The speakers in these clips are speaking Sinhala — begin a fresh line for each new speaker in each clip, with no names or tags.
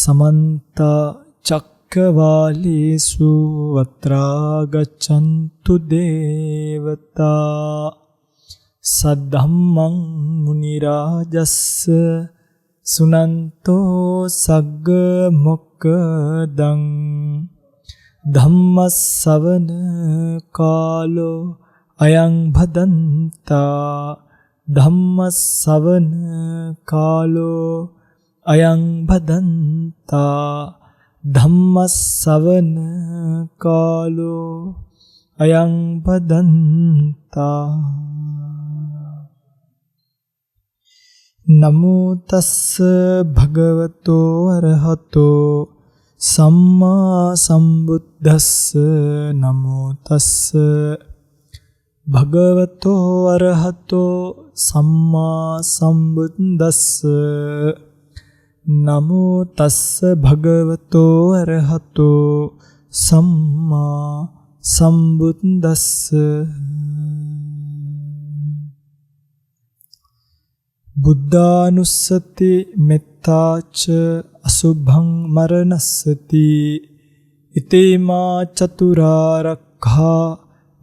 समन्त चक्रवालेषु अत्रा गच्छन्तु देवता सद्धम्मं मुनिराजस्स सुनन्तो सग्ग मोक्खदं धम्मස්සවන කාලෝ අයං භදන්තා ධම්මස්සවන කාලෝ අයං භදන්තා ධම්මස්සවන කාලෝ අයං භදන්තා නමෝ තස්ස භගවතෝ අරහතෝ සම්මා සම්බුද්දස්ස නමෝ තස්ස භගවතෝ අරහතෝ සම්මා සම්බුද්දස්ස නමෝ තස්ස භගවතෝ අරහතෝ සම්මා සම්බුද්දස්ස බුද්ධානුස්සති මෙත්තාච අසුභං මරණස්සති ඉතේමා චතුරාර්යඛා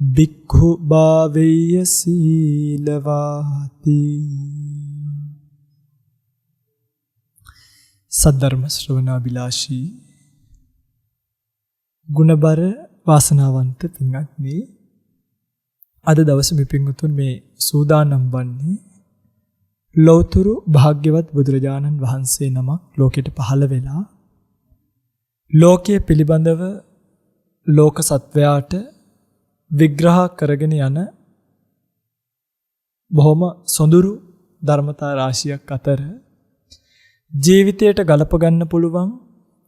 භික්ඛු භාවේය සීලවාති. සද්ධර්ම ශ්‍රවණාබිලාෂී ගුණබර වාසනාවන්ත පින්වත්නි, අද දවසේ මේ පින්වතුන් මේ සූදානම් වන්නේ ලෞතුරු භාග්‍යවත් බුදුරජාණන් වහන්සේ නමක් ලෝකෙට පහළ වෙලා ලෝකයේ පිළිබඳව ලෝක සත්වයාට විග්‍රහ කරගෙන යන බොහොම සොඳුරු ධර්මතා රාශියක් අතර ජීවිතයට ගලප ගන්න පුළුවන්,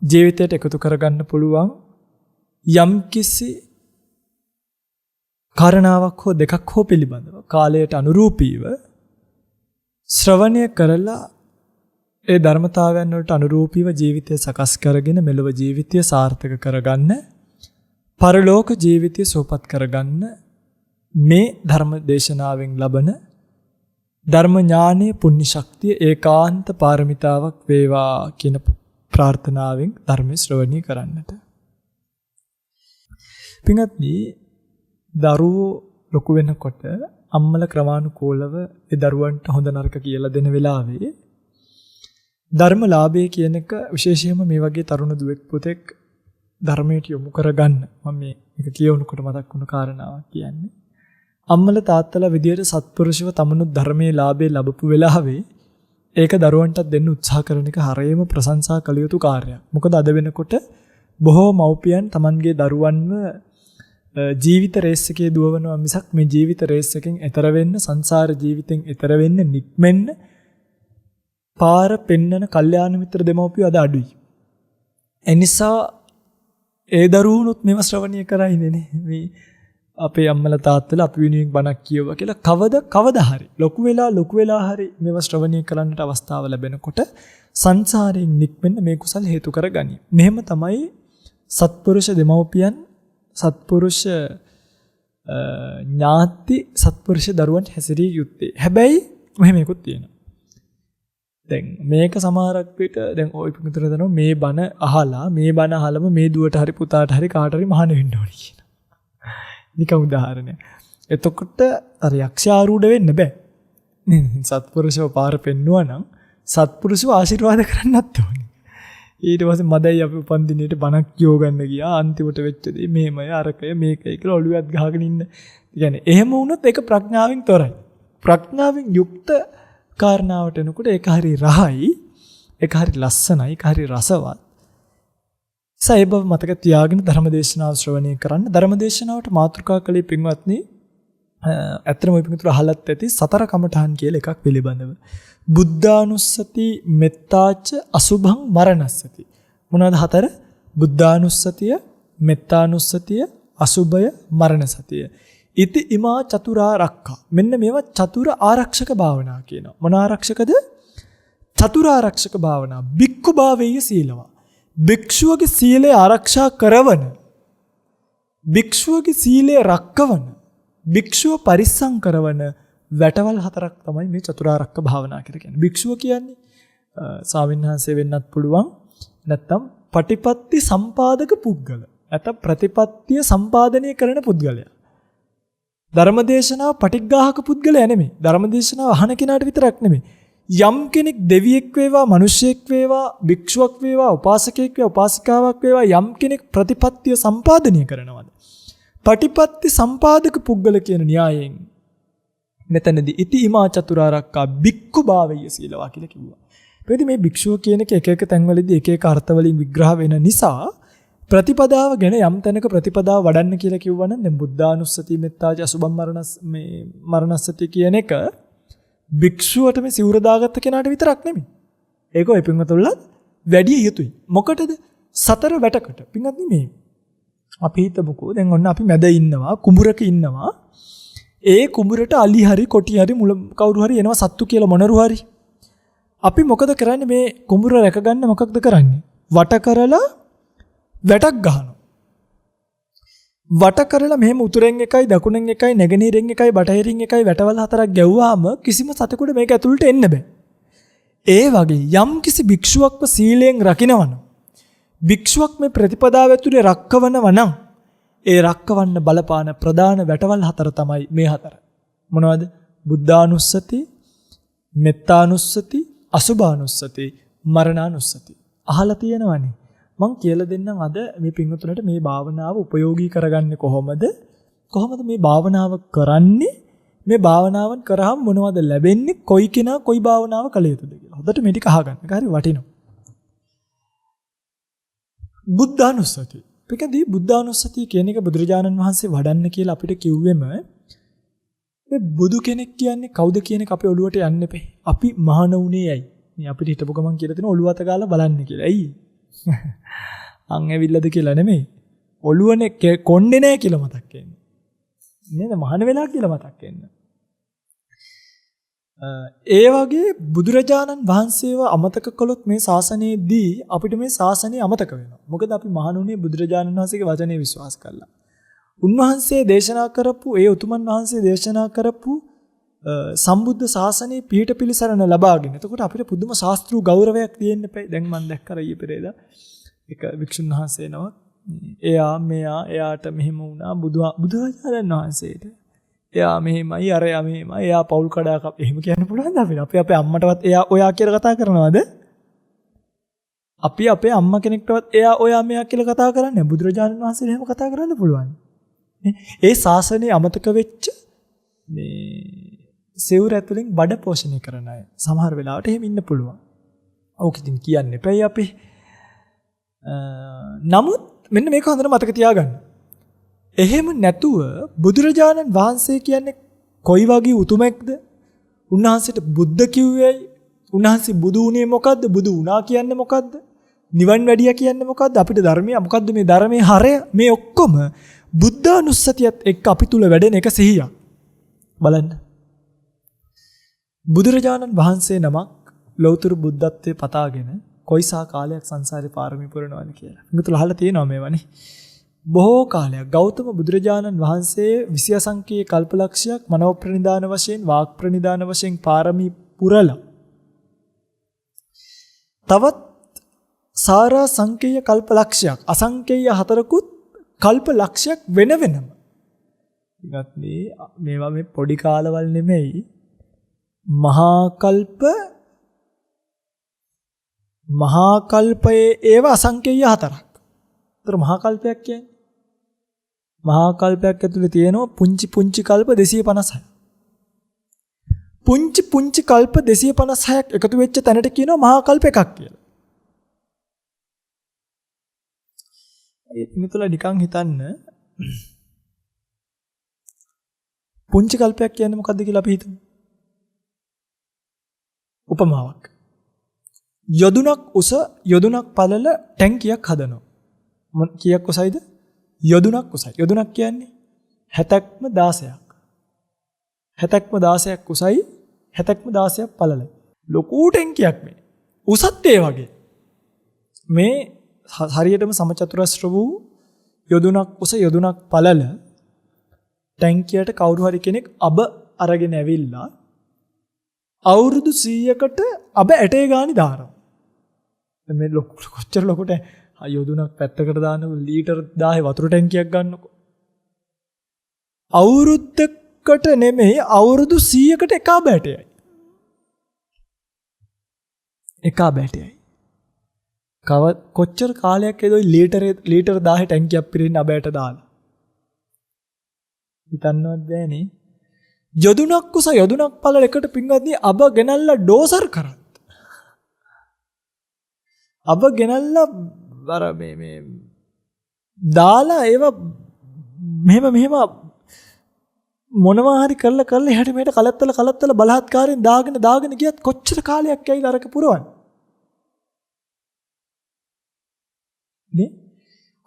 ජීවිතයට එකතු කරගන්න පුළුවන් යම්කිසි කාරණාවක් හෝ දෙකක් හෝ පිළිබඳව කාලයට අනුරූපීව ශ්‍රවණය කරලා ඒ ධර්මතාවයන් වලට අනුරූපීව ජීවිතය සකස් කරගෙන මෙලොව ජීවිතය සාර්ථක කරගන්න, පරලෝක ජීවිතය සුවපත් කරගන්න මේ ධර්ම දේශනාවෙන් ලබන ධර්ම ඥානයේ පුණ්‍ය ශක්තිය ඒකාන්ත පාරමිතාවක් වේවා කියන ප්‍රාර්ථනාවෙන් ධර්ම ශ්‍රවණය කරන්නට. පින්වත්නි, දරුවෝ ලොකු වෙනකොට අම්මල ක්‍රමානුකූලව ඒ දරුවන්ට හොඳ නරක කියලා දෙන වෙලාවේ ධර්මලාභය කියන එක විශේෂයෙන්ම මේ වගේ තරුණ දුවෙක් පුතෙක් ධර්මයට යොමු කරගන්න මම මේක කියවනකොට මතක් වුණු කාරණාවක් කියන්නේ. අම්මල තාත්තලා විදියට සත්පුරුෂව තමනුත් ධර්මයේ ලාභය ලැබපු වෙලාවේ ඒක දරුවන්ටත් දෙන්න උත්සාහ කරන එක හරියම ප්‍රශංසා කළ යුතු කාර්යයක්. මොකද අද වෙනකොට බොහෝ මව්පියන් Tamanගේ දරුවන්ව ජීවිත රේස් එකේ දුවවනවා මිසක් මේ ජීවිත රේස් එකෙන් එතර වෙන්න, සංසාර ජීවිතෙන් එතර වෙන්න, නික්මෙන්න පාර පෙන්නන කල්යාණ මිත්‍ර දෙමව්පියෝ අද අඩුයි. එනිසා ඒ දරුවනුත් මේව ශ්‍රවණය කරයිනේ නේ. මේ අපේ අම්මලා තාත්තලා අපි වෙනුවෙන් බණක් කියවුවා කියලා කවදා හරි ලොකු වෙලා හරි මේව ශ්‍රවණය කරන්නට අවස්ථාව ලැබෙනකොට සංසාරයෙන් නික්මෙන්න මේ කුසල් හේතු කරගනි. මෙහෙම තමයි සත්පුරුෂ දෙමව්පියන්, සත්පුරුෂ ඥාති, සත්පුරුෂ දරුවන් හැසිරිය යුත්තේ. හැබැයි මෙහෙම එකක් තියෙනවා. දැන් මේක සමහරක් විට දැන් ඔය පිටුතර දනවා මේ බණ අහලම මේ දුවට හරි පුතාට හරි කාට හරි මහාන වෙන්න ඕනි කියන. නිකම් උදාහරණයක්. එතකොට අර යක්ෂාරූඪ වෙන්න බෑ. සත්පුරුෂව පාර පෙන්නුවා නම් සත්පුරුෂව ආශිර්වාද කරන්නත් ඕනේ. ඊට පස්සේ මදයි අපි උපන්දිනේට බණක් කියෝගන්න ගියා. අන්තිමට වෙච්ච දේ මෙහෙමයි අරකය මේකයි කියලා ඔළුවත් ගහගෙන ඉන්න. කියන්නේ එහෙම වුණොත් ඒක ප්‍රඥාවෙන් තොරයි. ප්‍රඥාවෙන් යුක්ත කාරණාවට එනකොට ඒක හරි රහයි, ඒක හරි ලස්සනයි, ඒක හරි රසවත්. සයිබව මතක තියාගෙන ධර්මදේශනාව ශ්‍රවණය කරන්න. ධර්මදේශනාවට මාතෘකා කළේ පින්වත්නි ඇත්තම ඔය පිටුතර අහලත් ඇති සතර කමඨහන් කියලා එකක් පිළිබඳව. බුද්ධානුස්සති මෙත්තාච අසුභං මරණස්සති. මොනවාද හතර? බුද්ධානුස්සතිය, මෙත්තානුස්සතිය, අසුභය, මරණ සතිය. ඉති ඉමා චතුරාර්යඛා. මෙන්න මේවා චතුර ආරක්ෂක භාවනා කියනවා. මොන ආරක්ෂකද? චතුරාර්යක්ෂක භාවනා. භික්ඛු භාවේය සීලවා. භික්ෂුවගේ සීලය ආරක්ෂා කරවන, භික්ෂුවගේ සීලය රැකවන, භික්ෂුව පරිස්සම් කරවන වැටවල් හතරක් තමයි මේ චතුරාර්යක භාවනා කියලා කියන්නේ. භික්ෂුව කියන්නේ ස්වාමීන් වහන්සේ වෙන්නත් පුළුවන්, නැත්තම් පටිපත්ති සම්පාදක පුද්ගල. නැත්තම් ප්‍රතිපත්තිය සම්පාදනය කරන පුද්ගලයා. ධර්මදේශනාව පටිග්ගාහක පුද්ගලයා නෙමෙයි. ධර්මදේශනාව අහන කෙනාට විතරක් නෙමෙයි. යම් කෙනෙක් දෙවියෙක් වේවා, මිනිසෙක් වේවා, භික්ෂුවක් වේවා, උපාසකයෙක් වේවා, උපාසිකාවක් වේවා යම් කෙනෙක් ප්‍රතිපත්තිය සම්පාදනය කරනවාද? පටිපත්ති සම්පාදක පුද්ගල කියන න්‍යායයෙන් මෙතනදී ඉති ඉමා චතුරාර්යකා භික්ඛු භාවය සීලවා කියලා කිව්වා. ඒකෙදි මේ භික්ෂුව කියන එක එක තැන්වලදී එක එක අර්ථවලින් විග්‍රහ වෙන නිසා ප්‍රතිපදාව ගැන යම් තැනක ප්‍රතිපදාව වඩන්න කියලා කිව්වනම් දැන් බුද්ධානුස්සති මෙත්තාජ අසුභම් මරණස්සති කියන එක භික්ෂුවට මේ සිවුර දාගත්ත කෙනාට විතරක් නෙමෙයි. ඒක ඔය පින්වතුන්ලා වැඩි යුතුයි. මොකටද? සතර වැටකට. පින්වත්නි මේ අපි හිතමුකෝ දැන් ඔන්න අපි මැද ඉන්නවා, කුඹුරක ඉන්නවා. ඒ කුඹුරට අලි හරි කොටි හරි මුල කවුරු හරි එනවා සත්තු කියලා මොනරු හරි. අපි මොකද කරන්නේ මේ කුඹුර රැකගන්න මොකක්ද කරන්නේ? වට කරලා වැටක් ගහනවා. වට කරලා මෙහෙම උතුරෙන් එකයි දකුණෙන් එකයි නැගෙනහිරෙන් එකයි බටහිරින් එකයි වැටවල් හතරක් ගැව්වාම කිසිම සතෙකුට මේක ඇතුළට එන්න බෑ. ඒ වගේ යම් කිසි භික්ෂුවක්ව සීලයෙන් රකින්නවනම් භික්ෂුවක් මේ ප්‍රතිපදාව ඇතුලේ රැකවනවා නම් ඒ රැකවන්න බලපාන ප්‍රධාන වැටවල් හතර තමයි මේ හතර. මොනවද? බුද්ධානුස්සති, මෙත්තානුස්සති, අසුභානුස්සති, මරණානුස්සති. අහලා තියෙනවනේ. මං කියලා දෙන්නම් අද මේ පින්වතුන්ට මේ භාවනාව ප්‍රයෝගී කරගන්නේ කොහොමද? කොහොමද මේ භාවනාව කරන්නේ? මේ භාවනාවන් කරාම මොනවද ලැබෙන්නේ? කොයි කෙනා කොයි භාවනාව කළ යුතුද කියලා. හොඳට මේ ටික අහගන්න. ඒක හරි වටිනවා. බුද්ධානුස්සති. පිටකදී බුද්ධානුස්සතිය කියන එක බුදුරජාණන් වහන්සේ වඩන්න කියලා අපිට කිව්වෙම මේ බුදු කෙනෙක් කියන්නේ කවුද කියන එක අපේ ඔළුවට යන්න එපේ. අපි මහාන උනේ ඇයි? මේ අපිට හිතපු ගමන් කියලා දෙන ඔළුව අත ගාලා බලන්න කියලා. ඇයි? අන් ඇවිල්ලාද කියලා නෙමෙයි. ඔළුවනේ කොණ්ඩේ නැහැ කියලා මතක් වෙන්නේ. නේද? මහාන වෙලා කියලා මතක් වෙන්නේ. ඒ වගේ බුදුරජාණන් වහන්සේව අමතක කළොත් මේ ශාසනයේදී අපිට මේ ශාසනය අමතක වෙනවා. මොකද අපි මහණුනේ බුදුරජාණන් වහන්සේගේ වචනේ විශ්වාස කළා. උන්වහන්සේ දේශනා කරපු ඒ උතුමන් වහන්සේ දේශනා කරපු සම්බුද්ධ ශාසනයේ පීඨ පිළිසරණ ලබාගෙන. එතකොට අපිට පුදුම ශාස්ත්‍රීය ගෞරවයක් තියෙන්න එපයි. දැන් මම දැක්කා ඊයේ පෙරේදා එක වික්ෂුන් වහන්සේ නමක් එයාට මෙහෙම වුණා බුදුරජාණන් වහන්සේට. එයා මෙහෙමයි අරයා මෙහෙමයි එයා පෞල් කඩා එහෙම කියන්න පුළුවන්ද අපිට? අපි අපේ අම්මටවත් එයා ඔයා කියලා කතා කරනවද? අපි අපේ අම්මා කෙනෙක්ටවත් එයා ඔයා මෙයා කියලා කතා කරන්නේ බුදුරජාණන් වහන්සේට එහෙම කතා කරන්න පුළුවන්. ඒ ශාසනය අමතක වෙච්ච මේ සෙවුර ඇතුලෙන් බඩ පෝෂණය කරන අය සමහර වෙලාවට එහෙම ඉන්න පුළුවන්. ඕක ඉතින් කියන්න එපයි අපි. නමුත් මෙන්න මේක හොඳට මතක තියාගන්න. එහෙම නැතුව බුදුරජාණන් වහන්සේ කියන්නේ කොයි වගේ උතුමෙක්ද? උන්වහන්සේට බුද්ධ කිව්වේයි. උන්වහන්සේ බුදු වුණේ මොකද්ද? බුදු වුණා කියන්නේ මොකද්ද? නිවන් වැඩියා කියන්නේ මොකද්ද? අපිට ධර්මය මොකද්ද මේ ධර්මයේ හරය? මේ ඔක්කොම බුද්ධානුස්සතියත් එක්ක අපි තුල වැඩෙන එක සිහියක්. බලන්න. බුදුරජාණන් වහන්සේ නමක් ලෞතර බුද්ධත්වයේ පතාගෙන කොයිසා කාලයක් සංසාරේ පාරමී පුරනවාද කියලා. මේක තුල අහලා තියෙනවා මේවනේ. බොහෝ කාලයක් ගෞතම බුදුරජාණන් වහන්සේ 20 අසංඛ්‍ය කල්පලක්ෂයක් මනෝ ප්‍රනිදාන වශයෙන් වාක් ප්‍රනිදාන වශයෙන් පාරමී පුරලා තවත් සාරා සංඛ්‍ය කල්පලක්ෂයක් අසංඛ්‍ය හතරකුත් කල්පලක්ෂයක් වෙන වෙනම ඉගත්නේ මේවා මේ පොඩි කාලවල නෙමෙයි මහා කල්පයේ ඒව අසංඛ්‍ය හතරක්. ඒතර මහා කල්පයක් කියන්නේ මහා කල්පයක් ඇතුලේ තියෙනවා පුංචි කල්ප 256. පුංචි කල්ප 256ක් එකතු වෙච්ච තැනට කියනවා මහා කල්ප එකක් කියලා. ඒක නිතර නිකන් හිතන්න පුංචි කල්පයක් කියන්නේ මොකද්ද කියලා අපි හිතමු. උපමාවක්. යොදුනක් උස යොදුනක් පළල ටැංකියක් හදනවා. කීයක් උසයිද? යොදුනක් උසයි. යොදුනක් කියන්නේ 70ක්ම 16ක්. 70ක්ම 16ක් උසයි 70ක්ම 16ක් පළලයි. ලොකු ටැංකියක් මේ. උසත් ඒ වගේ. මේ හරියටම සමචතුරස්‍ර වූ යොදුනක් උස යොදුනක් පළල ටැංකියට කවුරු හරි කෙනෙක් අබ අරගෙන ඇවිල්ලා අවුරුදු 100කට අබ ඇටේ ගානි දානවා. මේ කොච්චර ලොකුට යොදුනක් පැත්තකට දාන ලීටර් 1000 වතුර ටැංකියක් ගන්නකො. අවුරුද්දකට නෙමෙයි අවුරුදු 100කට එක බෑටයයි. එක බෑටයයි. කොච්චර කාලයක් ඒදොයි ලීටර් 1000 ටැංකියක් පිරෙන්න අබෑට දාලා. හිතන්නවත් බෑනේ. යොදුනක් කුස යොදුනක් පළල එකට පින්වත්නි අබ ගෙනල්ලා ඩෝසර් කරත්. අබ ගෙනල්ලා අර මේ දාලා ඒවා මෙහෙම මොනවා හරි කරලා එහාට මෙහාට කලත්තල බලහත්කාරයෙන් දාගෙන ගියත් කොච්චර කාලයක් ඇයිද අරක පුරවන්නේ. නේ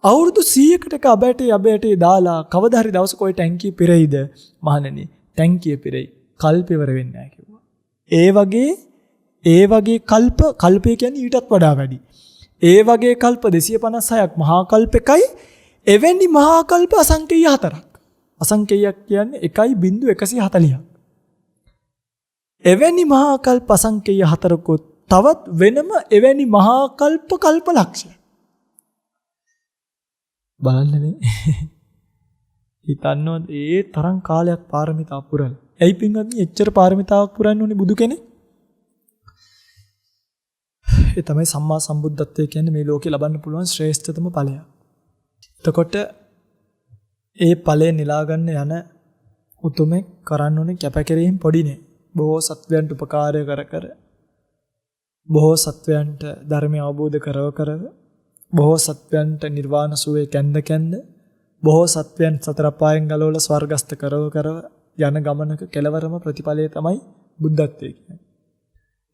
අවුරුදු 100කට එක අබෑටේ දාලා කවදා හරි දවසක ওই ටැංකිය පිරෙයිද මහණෙනි. ටැංකිය පිරෙයි. කල්පෙවර වෙන්නේ නැහැ කිව්වා. ඒ වගේ කල්පය කියන්නේ ඊටත් වඩා වැඩි. ඒ වගේ කල්ප 256ක් මහා කල්පෙකයි එවැනි මහා කල්ප අසංකේය 4ක්. අසංකේයයක් කියන්නේ 1.140ක්. එවැනි මහා කල්ප අසංකේය 4කොත් තවත් වෙනම එවැනි මහා කල්ප ලක්ෂය. බලන්නනේ. හිතන්නවත් ඒ තරම් කාලයක් පාරමිතා පුරන. ඇයි පින්වත්නි එච්චර පාරමිතාවක් පුරන්න ඕනේ බුදු කෙනෙක්? ඒ තමයි සම්මා සම්බුද්ධත්වය කියන්නේ මේ ලෝකේ ලබන්න පුළුවන් ශ්‍රේෂ්ඨතම ඵලය. එතකොට ඒ ඵලය නෙලා ගන්න යන උතුමෙක් කරන්න ඕනේ කැපකිරීම පොඩි නේ. බොහෝ සත්වයන්ට උපකාරය කර බොහෝ සත්වයන්ට ධර්මය අවබෝධ කරව බොහෝ සත්වයන්ට නිර්වාණ සුවය කැඳ බොහෝ සත්වයන් සතර අපායන් ගලවලා ස්වර්ගස්ත කරව යන ගමනක කෙලවරම ප්‍රතිඵලය තමයි බුද්ධත්වය කියන්නේ.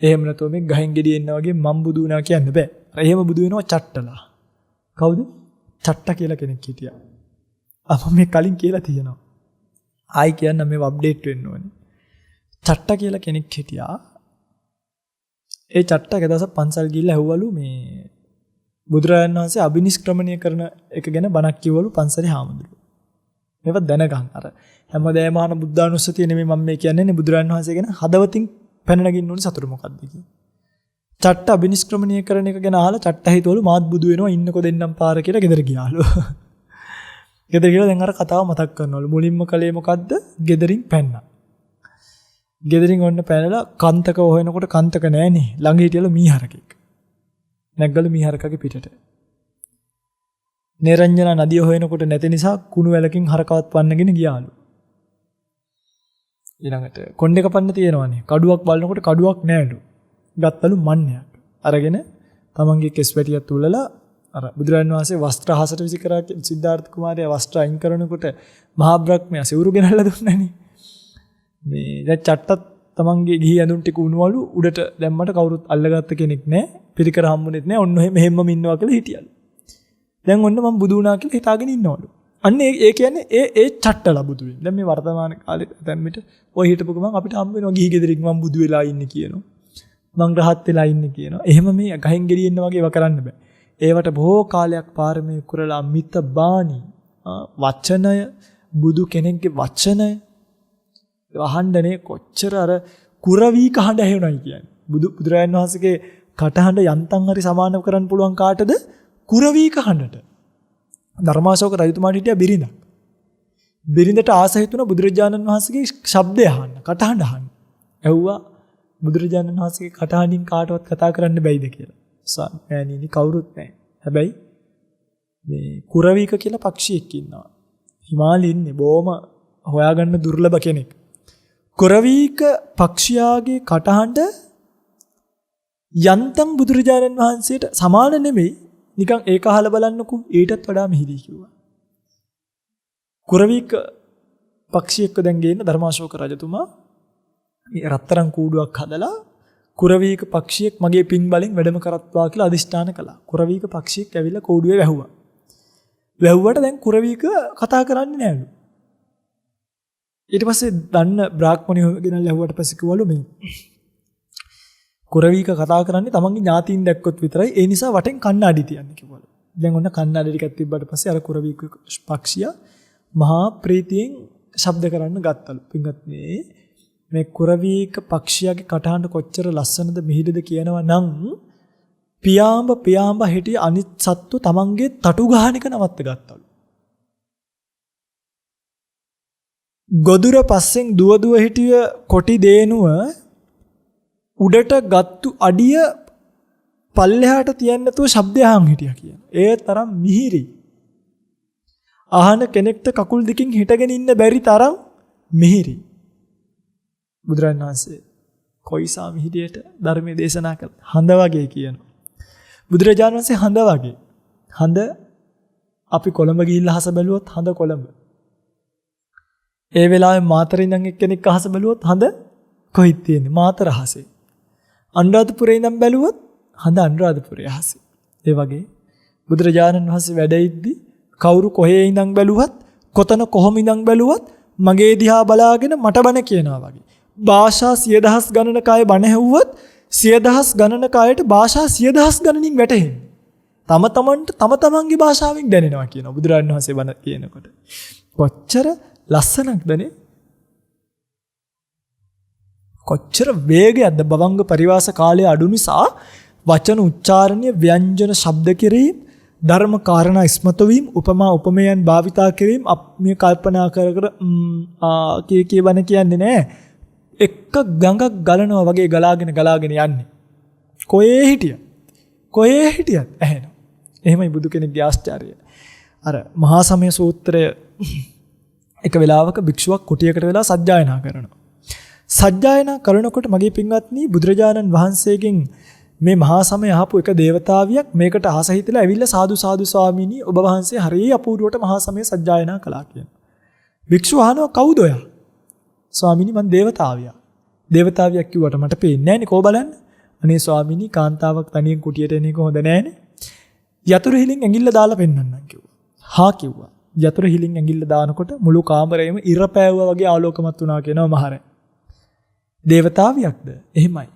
එහෙම නැතුව මේ ගහෙන් ගෙඩිය එන්න වගේ මම් බුදු වුණා කියන්න බෑ. එහෙම බුදු වෙනවා චට්ටලා. කවුද? චට්ට කියලා කෙනෙක් හිටියා. අප මේ කලින් කියලා තියෙනවා. ආයි කියන්න මේව අප්ඩේට් වෙන්න ඕනේ. චට්ට කියලා කෙනෙක් හිටියා. ඒ චට්ටක දවසක් පන්සල් ගිහිල්ලා ඇහුවලු මේ බුදුරජාණන් වහන්සේ අභිනිෂ්ක්‍රමණය කරන එක ගැන බණක් කිව්වලු පන්සලේ හාමුදුරුවෝ. මේව දැනගන්න. අර හැමදේම අහන බුද්ධානුස්සතිය නෙමෙයි මම මේ කියන්නේ නේ බුදුරජාණන් වහන්සේ ගැන හදවතින් පැන නගින්න ඕනේ සතුට මොකක්ද කියන්නේ. චට්ට අභිනිෂ්ක්‍රමණය කරන එක ගැන අහලා චට්ට හිතවලු මාත් බුදු වෙනවා ඉන්නකො දෙන්නම් පාර කියලා ගෙදර ගියාලු. ගෙදර ගිහලා දැන් අර කතාව මතක් කරනවලු. මුලින්ම කලේ මොකද්ද? ගෙදරින් පැන්නා. ගෙදරින් ඔන්න පැනලා කන්තක හොයනකොට කන්තක නෑනේ. ළඟ හිටියලු මීහරකෙක්. නැග්ගලු මීහරකගේ පිටට. නිරංජන නදිය හොයනකොට නැති නිසා කුණු වැලකින් හරකවත් පන්නගෙන ගියාලු. ඊළඟට කොණ්ඩේ කපන්න තියෙනවනේ. කඩුවක් බලනකොට කඩුවක් නෑලු. ගත්තලු මන්නයක්. අරගෙන තමන්ගේ කෙස් වැටියක් තුලලා අර බුදුරජාණන් වහන්සේ වස්ත්‍ර හසට විසි කරා සිද්ධාර්ථ කුමාරයා වස්ත්‍ර අයින් කරනකොට මහා බ්‍රහ්මයා සිවුරු ගෙනල්ලා දුන්නානේ. මේ දැන් චට්ටත් තමන්ගේ ගිහි ඇඳුම් ටික උණුවලු උඩට දැම්මට කවුරුත් අල්ලගත්ත කෙනෙක් නැහැ. පිළිකර හම්බුනේත් නැහැ. ඔන්න මෙහෙමම ඉන්නවා කියලා හිටියලු. දැන් ඔන්න මම බුදු වුණා කියලා හිතාගෙන ඉන්නවලු. අන්න ඒ කියන්නේ ඒ චට්ටලා බුදු වෙන්නේ. දැන් මේ වර්තමාන කාලේ දැන් මෙට ඔය හිටපු ගමන් අපිට හම්බ වෙනවා ගිහි ගෙදරින් මම බුදු වෙලා ඉන්නේ කියනවා. මං රහත් වෙලා ඉන්නේ කියනවා. එහෙම මේ ගහෙන් ගෙඩියෙන්න වගේ ඒවා කරන්න බෑ. ඒවට බොහෝ කාලයක් පාරමී කුරලා මිත බාණි වචනය බුදු කෙනෙක්ගේ වචනය අහන්නනේ කොච්චර අර කුරවී කහඬ ඇහෙනවයි කියන්නේ. බුදුරජාණන් වහන්සේගේ කටහඬ යන්තම් හරි සමාන කරන්න පුළුවන් කාටද? කුරවී කහඬට. ධර්මාශෝක රජතුමාට හිටියා බිරිඳක්. බිරිඳට ආස හිතුණා බුදුරජාණන් වහන්සේගේ ශබ්දය අහන්න, කටහඬ අහන්න. ඇහුවා බුදුරජාණන් වහන්සේගේ කටහඬින් කාටවත් කතා කරන්න බැයිද කියලා. සාමෑණිනි කවුරුත් නැහැ. හැබැයි මේ කුරවීක කියලා පක්ෂියෙක් ඉන්නවා. හිමාලයේ ඉන්නේ බොහොම හොයාගන්න දුර්ලභ කෙනෙක්. කුරවීක පක්ෂියාගේ කටහඬ යන්තම් බුදුරජාණන් වහන්සේට සමාන නෙමෙයි. නිකන් ඒක අහලා බලන්නකෝ ඊටත් වඩා මිහිරි කිව්වා. කුරවීක පක්ෂියෙක්ව දැන් ගේන ධර්මාශෝක රජතුමා රත්තරන් කූඩුවක් හදලා කුරවීක පක්ෂියෙක් මගේ පින් බලෙන් වැඩම කරත්වා කියලා අදිෂ්ඨාන කළා. කුරවීක පක්ෂියෙක් ඇවිල්ලා කූඩුවේ වැහුවා. වැහුවට දැන් කුරවීක කතා කරන්නේ නෑලු. ඊට පස්සේ දන්න බ්‍රාහ්මණයෝ ගෙනල්ලා ඇහුවට පස්සේ කිව්වලු මේ කුරවීක කතා කරන්නේ තමන්ගේ ඥාතීන් දැක්කොත් විතරයි. ඒ නිසා වටෙන් කණ්ණාඩි තියන්න කිව්වලු. දැන් ඔන්න කණ්ණාඩි ටිකක් තිබ්බට පස්සේ අර කුරවීක පක්ෂියා මහා ප්‍රීතියෙන් ශබ්ද කරන්න ගත්තලු. පින්වත්නි මේ කුරවීක පක්ෂියාගේ කටහඬ කොච්චර ලස්සනද මිහිරිද කියනවා නම් පියාඹ හිටිය අනිත් සත්තු තමන්ගේ තටු ගහන එක නවත්ත ගත්තලු. ගොදුර පස්සෙන් දුව හිටිය කොටි දේනුව උඩට ගත්තු අඩිය පල්ලෙහාට තියන්නේ නැතුව ශබ්දය අහන් හිටියා කියන. ඒ තරම් මිහිරි. අහන කෙනෙක්ට කකුල් දෙකින් හිටගෙන ඉන්න බැරි තරම් මිහිරි. බුදුරජාණන් වහන්සේ කොයිසා මිහිරියට ධර්මයේ දේශනා කළා. හඳ වගේ කියනවා. බුදුරජාණන් වහන්සේ හඳ වගේ. හඳ අපි කොළඹ ගිහිල්ලා අහස බැලුවොත් හඳ කොළඹ. ඒ වෙලාවේ මාතරේ ඉඳන් එක්කෙනෙක් අහස බැලුවොත් හඳ කොහෙද තියෙන්නේ? මාතර අහසේ. අනුරාධපුරේ ඉඳන් බැලුවොත් හඳ අනුරාධපුරේ අහසේ. ඒ වගේ බුදුරජාණන් වහන්සේ වැඩ ඉද්දී කවුරු කොහේ ඉඳන් බැලුවත් කොතන කොහොම ඉඳන් බැලුවත් මගේ දිහා බලාගෙන මට බණ කියනවා වගේ. භාෂා 10000 ගණනක අය බණ ඇහුවොත් 10000 ගණනක අයට භාෂා 10000 ගණනින් වැටහෙන්නේ. තම තමන්ගේ භාෂාවෙන් දැනෙනවා කියනවා බුදුරජාණන් වහන්සේ බණ කියනකොට. කොච්චර ලස්සනක්දනේ. කොච්චර වේගයක්ද. භවංග පරිවාස කාලය අඩු නිසා වචන උච්චාරණය ව්‍යංජන ශබ්ද කිරීම ධර්ම කාරණා ඉස්මතු වීම උපමා උපමේයන් භාවිතා කිරීම මේ කල්පනා කර කී බණ කියන්නේ නැහැ. එක ගඟක් ගලනවා වගේ ගලාගෙන යන්නේ. කොහේ හිටියත් ඇහෙනවා. එහෙමයි බුදු කෙනෙක්ගේ ආශ්චර්යය. අර මහා සමය සූත්‍රය එක වෙලාවක භික්ෂුවක් කුටියකට වෙලා සජ්ජායනා කරනවා. සජ්ජායනා කරනකොට මගේ පින්වත්නි බුදුරජාණන් වහන්සේගෙන් මේ මහා සමය අහපු එක දේවතාවියක් මේකට ආස හිතලා ඇවිල්ලා සාදු ස්වාමීනි ඔබ වහන්සේ හරිය අපූර්වට මහා සමය සජ්ජායනා කළා කියන. භික්ෂුව අහනවා කවුද ඔයා? ස්වාමීනි මං දේවතාවියා. දේවතාවියක් කිව්වට මට පේන්නේ නැහනේ කෝ බලන්න. අනේ ස්වාමීනි කාන්තාවක් තනියෙන් කුටියට එන එක හොඳ නැහනේ. යතුරු හිලින් ඇඟිල්ල දාලා පෙන්නන්නම් කිව්වා. හා කිව්වා. යතුරු හිලින් ඇඟිල්ල දානකොට මුළු කාමරයම ඉර පෑවුවා වගේ ආලෝකමත් වුණා කියනවා මහරය. දේවතාවියක්ද? එහෙමයි.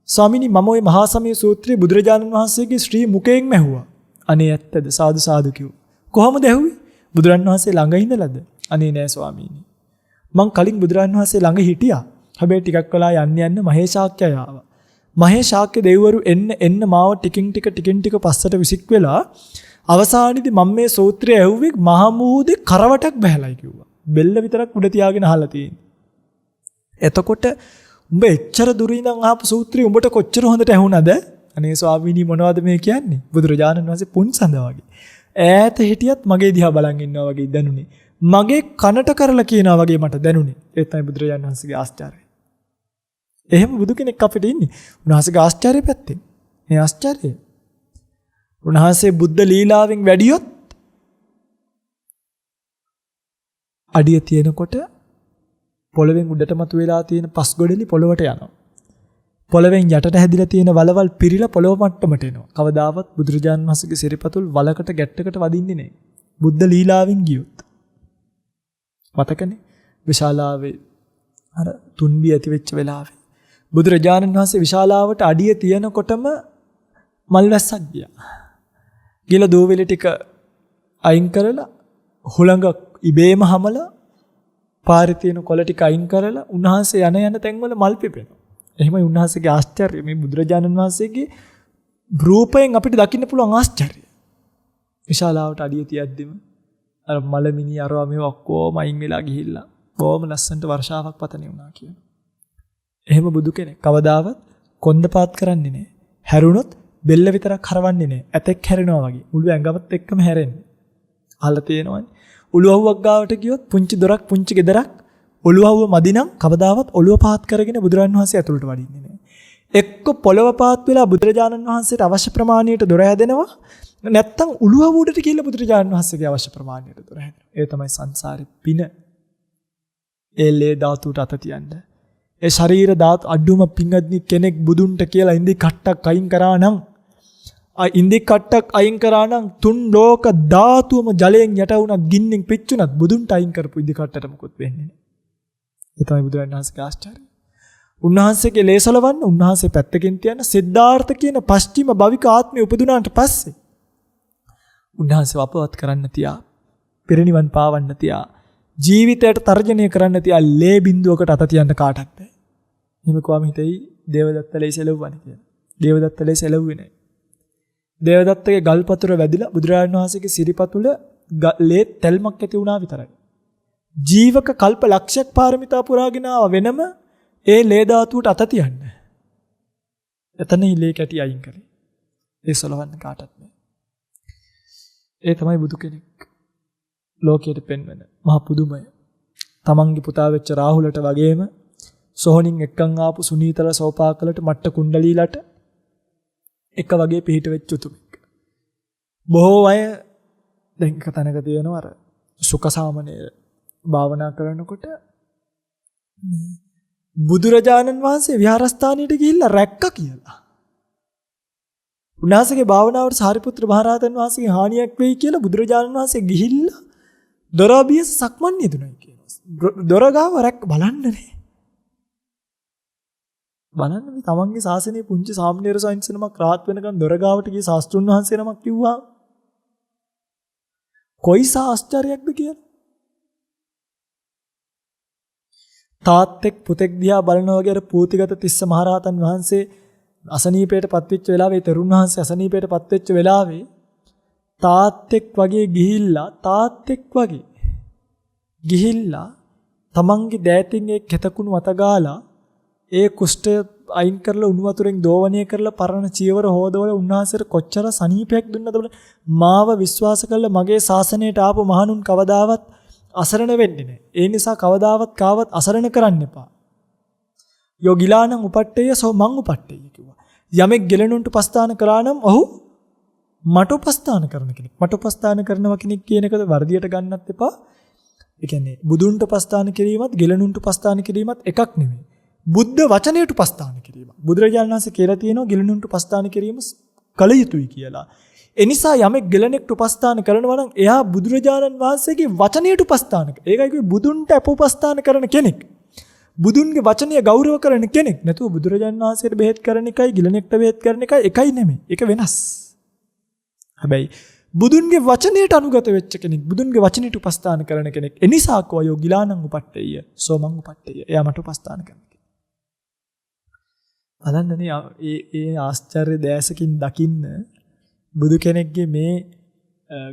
ස්වාමීනි මම ওই මහා සමය සූත්‍රයේ බුදුරජාණන් වහන්සේගේ ශ්‍රී මුඛයෙන් මැහුවා. අනේ ඇත්තද? සාදු කිව්වා. කොහොමද ඇහුවේ? බුදුරන් වහන්සේ ළඟ ඉඳලාද? අනේ නෑ ස්වාමීනි. මං කලින් බුදුරන් වහන්සේ ළඟ හිටියා. හැබැයි ටිකක් වෙලා යන්න මහේශාක්‍යය ආවා. මහේශාක්‍ය දෙවිවරු එන්න මාව ටිකින් ටික පස්සට විසික් වෙලා අවසානයේදී මම මේ සූත්‍රය ඇහුවේ මහා මුහුදේ කරවටක් බහැලයි කිව්වා. බෙල්ල විතරක් උඩ තියාගෙන අහලා තියෙන්නේ. එතකොට උඹ එච්චර දුර ඉඳන් ආපු සූත්‍රය උඹට කොච්චර හොඳට ඇහුණාද? අනේ ස්වාමීනි මොනවද මේ කියන්නේ? බුදුරජාණන් වහන්සේ පුන්සඳ වගේ. ඈත හිටියත් මගේ දිහා බලන් ඉන්නවා වගේ දැනුනේ. මගේ කනට කරලා කියනවා වගේ මට දැනුනේ. ඒ තමයි බුදුරජාණන් වහන්සේගේ ආශ්චර්යය. එහෙම බුදු කෙනෙක් අපිට ඉන්නේ. උන්වහන්සේගේ ආශ්චර්ය පැත්තෙන්. මේ ආශ්චර්යය. උන්වහන්සේ බුද්ධ ලීලාවෙන් වැඩියොත් අඩිය තියෙනකොට පොළවෙන් උඩට මතුවලා තියෙන පස් ගොඩලි පොළවට යනවා. පොළවෙන් යටට හැදිලා තියෙන වලවල් පිරීලා පොළව මට්ටමට එනවා. කවදාවත් බුදුරජාණන් වහන්සේගේ සිරිපතුල් වලකට ගැට්ටකට වදින්නේ නැහැ. බුද්ධ ලීලාවෙන් ගියොත්. මතකනේ විශාලාවේ අර තුන්බි ඇති වෙච්ච වෙලාවේ බුදුරජාණන් වහන්සේ විශාලාවට අඩිය තියෙනකොටම මල් වැස්සක් ගියා. ගිල දූවිලි ටික අයින් කරලා හුළඟ ඉබේම හමලා පාරේ තියෙන කොළ ටික අයින් කරලා උන්වහන්සේ යන තැන්වල මල් පිපෙනවා. එහෙමයි උන්වහන්සේගේ ආශ්චර්යය. මේ බුදුරජාණන් වහන්සේගේ රූපයෙන් අපිට දකින්න පුළුවන් ආශ්චර්යය. විශාලාවට අඩිය තියද්දිම අර මලමිනි අරවා මේ ඔක්කොම අයින් වෙලා ගිහිල්ලා බොහොම ලස්සනට වර්ෂාවක් පතනේ වුණා කියන. එහෙම බුදු කෙනෙක් කවදාවත් කොන්දපාත් කරන්නේ නැහැ. හැරුණොත් බෙල්ල විතරක් හරවන්නේ නැහැ. ඇතෙක් හැරෙනවා වගේ. මුළු ඇඟමත් එක්කම හැරෙන්නේ. අහලා තියෙනවනේ. ඔළුවව්වක් ගාවට ගියොත් පුංචි දොරක් පුංචි ගෙදරක් ඔළුවව්ව මදිනම් කවදාවත් ඔළුව පහත් කරගෙන බුදුරජාණන් වහන්සේ ඇතුළට වඩින්නේ නැහැ. එක්ක පොළව පහත් වෙලා බුදුරජාණන් වහන්සේට අවශ්‍ය ප්‍රමාණයට දොර හැදෙනවා. නැත්තම් ඔළුවව උඩට කියලා බුදුරජාණන් වහන්සේගේ අවශ්‍ය ප්‍රමාණයට දොර හැදෙනවා. ඒ තමයි සංසාරේ පින. එල්ලේ ධාතුට අත තියන්න. ඒ ශරීර ධාතු අඩුම පිංගද්නි කෙනෙක් බුදුන්ට කියලා ඉන්දි කට්ටක් අයින් කරා නම් ඉන්දි කට්ටක් අයින් කරා නම් තුන් ලෝක ධාතුවම ජලයෙන් යට වුණත් ගින්නෙන් පිච්චුණත් බුදුන්ට අයින් කරපු ඉන්දි කට්ටට මොකුත් වෙන්නේ නැහැ. ඒ තමයි බුදුරජාණන් වහන්සේගේ ආශ්චර්යය. උන්වහන්සේගේ ලේසලවන්න උන්වහන්සේ පැත්තකින් තියන සිද්ධාර්ථ කියන පස්චිම භවික ආත්මය උපදුනාට පස්සේ උන්වහන්සේ අපවත් කරන්න තියා පිරිනිවන් පාවන්න තියා ජීවිතයට තර්ජනය කරන්න තියා ලේ බින්දුවකට අත තියන්න කාටවත් බෑ. එහෙම කොහොම හිතයි දේවදත්ත ලේසලවන්නේ කියලා. දේවදත්ත ලේසලවුවේ නැහැ. දේවදත්තගේ ගල්පතුර වැදිලා බුදුරජාණන් වහන්සේගේ සිරිපතුල ලේ තෙල්මක් ඇති වුණා විතරයි. ජීවක කල්ප ලක්ෂයක් පාරමිතා පුරාගෙන ආව වෙනම ඒ ලේ ධාතුවට අත තියන්න. එතන ලේ කැටි අයින් කරේ. ඒ සලවන්න කාටත් නෑ. ඒ තමයි බුදු කෙනෙක් ලෝකයට පෙන්වන මහ පුදුමය. තමන්ගේ පුතා වෙච්ච රාහුලට වගේම සොහොනින් එක්කන් ආපු සුනීතල සෝපාකලට මට්ට කුණ්ඩලීලට එක වගේ පිහිට වෙච්ච උතුමෙක්. බොහෝ අය දැන් එක තැනක තියෙනවා අර සුඛසාමණේර භාවනා කරනකොට බුදුරජාණන් වහන්සේ විහාරස්ථානයට ගිහිල්ලා රැක්ක කියලා. උන්වහන්සේගේ භාවනාවට සාරිපුත්‍ර මහරහතන් වහන්සේගේ හානියක් වෙයි කියලා බුදුරජාණන් වහන්සේ ගිහිල්ලා දොරාබිය සක්මන් යෙදුණයි කියනවා. දොර ගාව රැක්ක බලන්නනේ. බලන්න මේ තමන්ගේ ශාසනයේ පුංචි සාමණේර සයන්ස් නමක් රාහත් වෙනකන් දොර ගාවට ගිය ශාස්ත්‍රුන් වහන්සේ නමක් කිව්වා. කොයි ආශ්චර්යයක්ද කියලා. තාත්තෙක් පුතෙක් දිහා බලනවා වගේ අර පූතිගත තිස්ස මහරහතන් වහන්සේ අසනීපයට පත්වෙච්ච වෙලාවේ තෙරුන් වහන්සේ අසනීපයට පත්වෙච්ච වෙලාවේ තාත්තෙක් වගේ ගිහිල්ලා තමන්ගේ දෑතින් ඒ කෙතකුණු අතගාලා ඒ කුෂ්ඨය අයින් කරලා උණු වතුරෙන් දෝවණය කරලා පරණ චීවර හොදවල උන්වහන්සේට කොච්චර සනීපයක් දුන්නද බලන්න. මාව විශ්වාස කළා මගේ ශාසනයට ආපු මහණුන් කවදාවත් අසරණ වෙන්නේ නැහැ. ඒ නිසා කවදාවත් කාවත් අසරණ කරන්න එපා. යෝගිලානං උපට්ඨේය සෝ මං උපට්ඨේය කිව්වා. යමෙක් ගෙලනුන්ට උපස්ථාන කරා නම් ඔහු මට උපස්ථාන කරන කෙනෙක්. මට උපස්ථාන කරනවා කෙනෙක් කියන එකද වර්ධියට ගන්නත් එපා. ඒ කියන්නේ බුදුන්ට උපස්ථාන කිරීමත් ගෙලනුන්ට උපස්ථාන කිරීමත් එකක් නෙමෙයි. බුද්ධ වචනයට උපස්ථාන කිරීම. බුදුරජාණන් වහන්සේ කියලා තියෙනවා ගෙලනුන්ට උපස්ථාන කිරීම කල යුතුයි කියලා. ඒ නිසා යමෙක් ගෙලණෙක්ට උපස්ථාන කරනවා නම් එයා බුදුරජාණන් වහන්සේගේ වචනයට උපස්ථාන කරනවා. ඒකයි කිව්වේ බුදුන්ට උපස්ථාන කරන කෙනෙක්. බුදුන්ගේ වචනය ගෞරව කරන කෙනෙක්. නැතුව බුදුරජාණන් වහන්සේට බෙහෙත් කරන එකයි ගෙලණෙක්ට බෙහෙත් කරන එකයි නෙමෙයි. ඒක වෙනස්. හැබැයි බුදුන්ගේ වචනයට අනුගත වෙච්ච කෙනෙක්, බුදුන්ගේ වචනයට උපස්ථාන කරන කෙනෙක්. ඒ නිසා කෝයෝ ගිලානං උපට්ඨේය සෝ මං උපට්ඨේය. එයා මට උපස්ථාන කරනවා. බලන්නනේ ඒ ආශ්චර්ය දැසකින් දකින්න බුදු කෙනෙක්ගේ මේ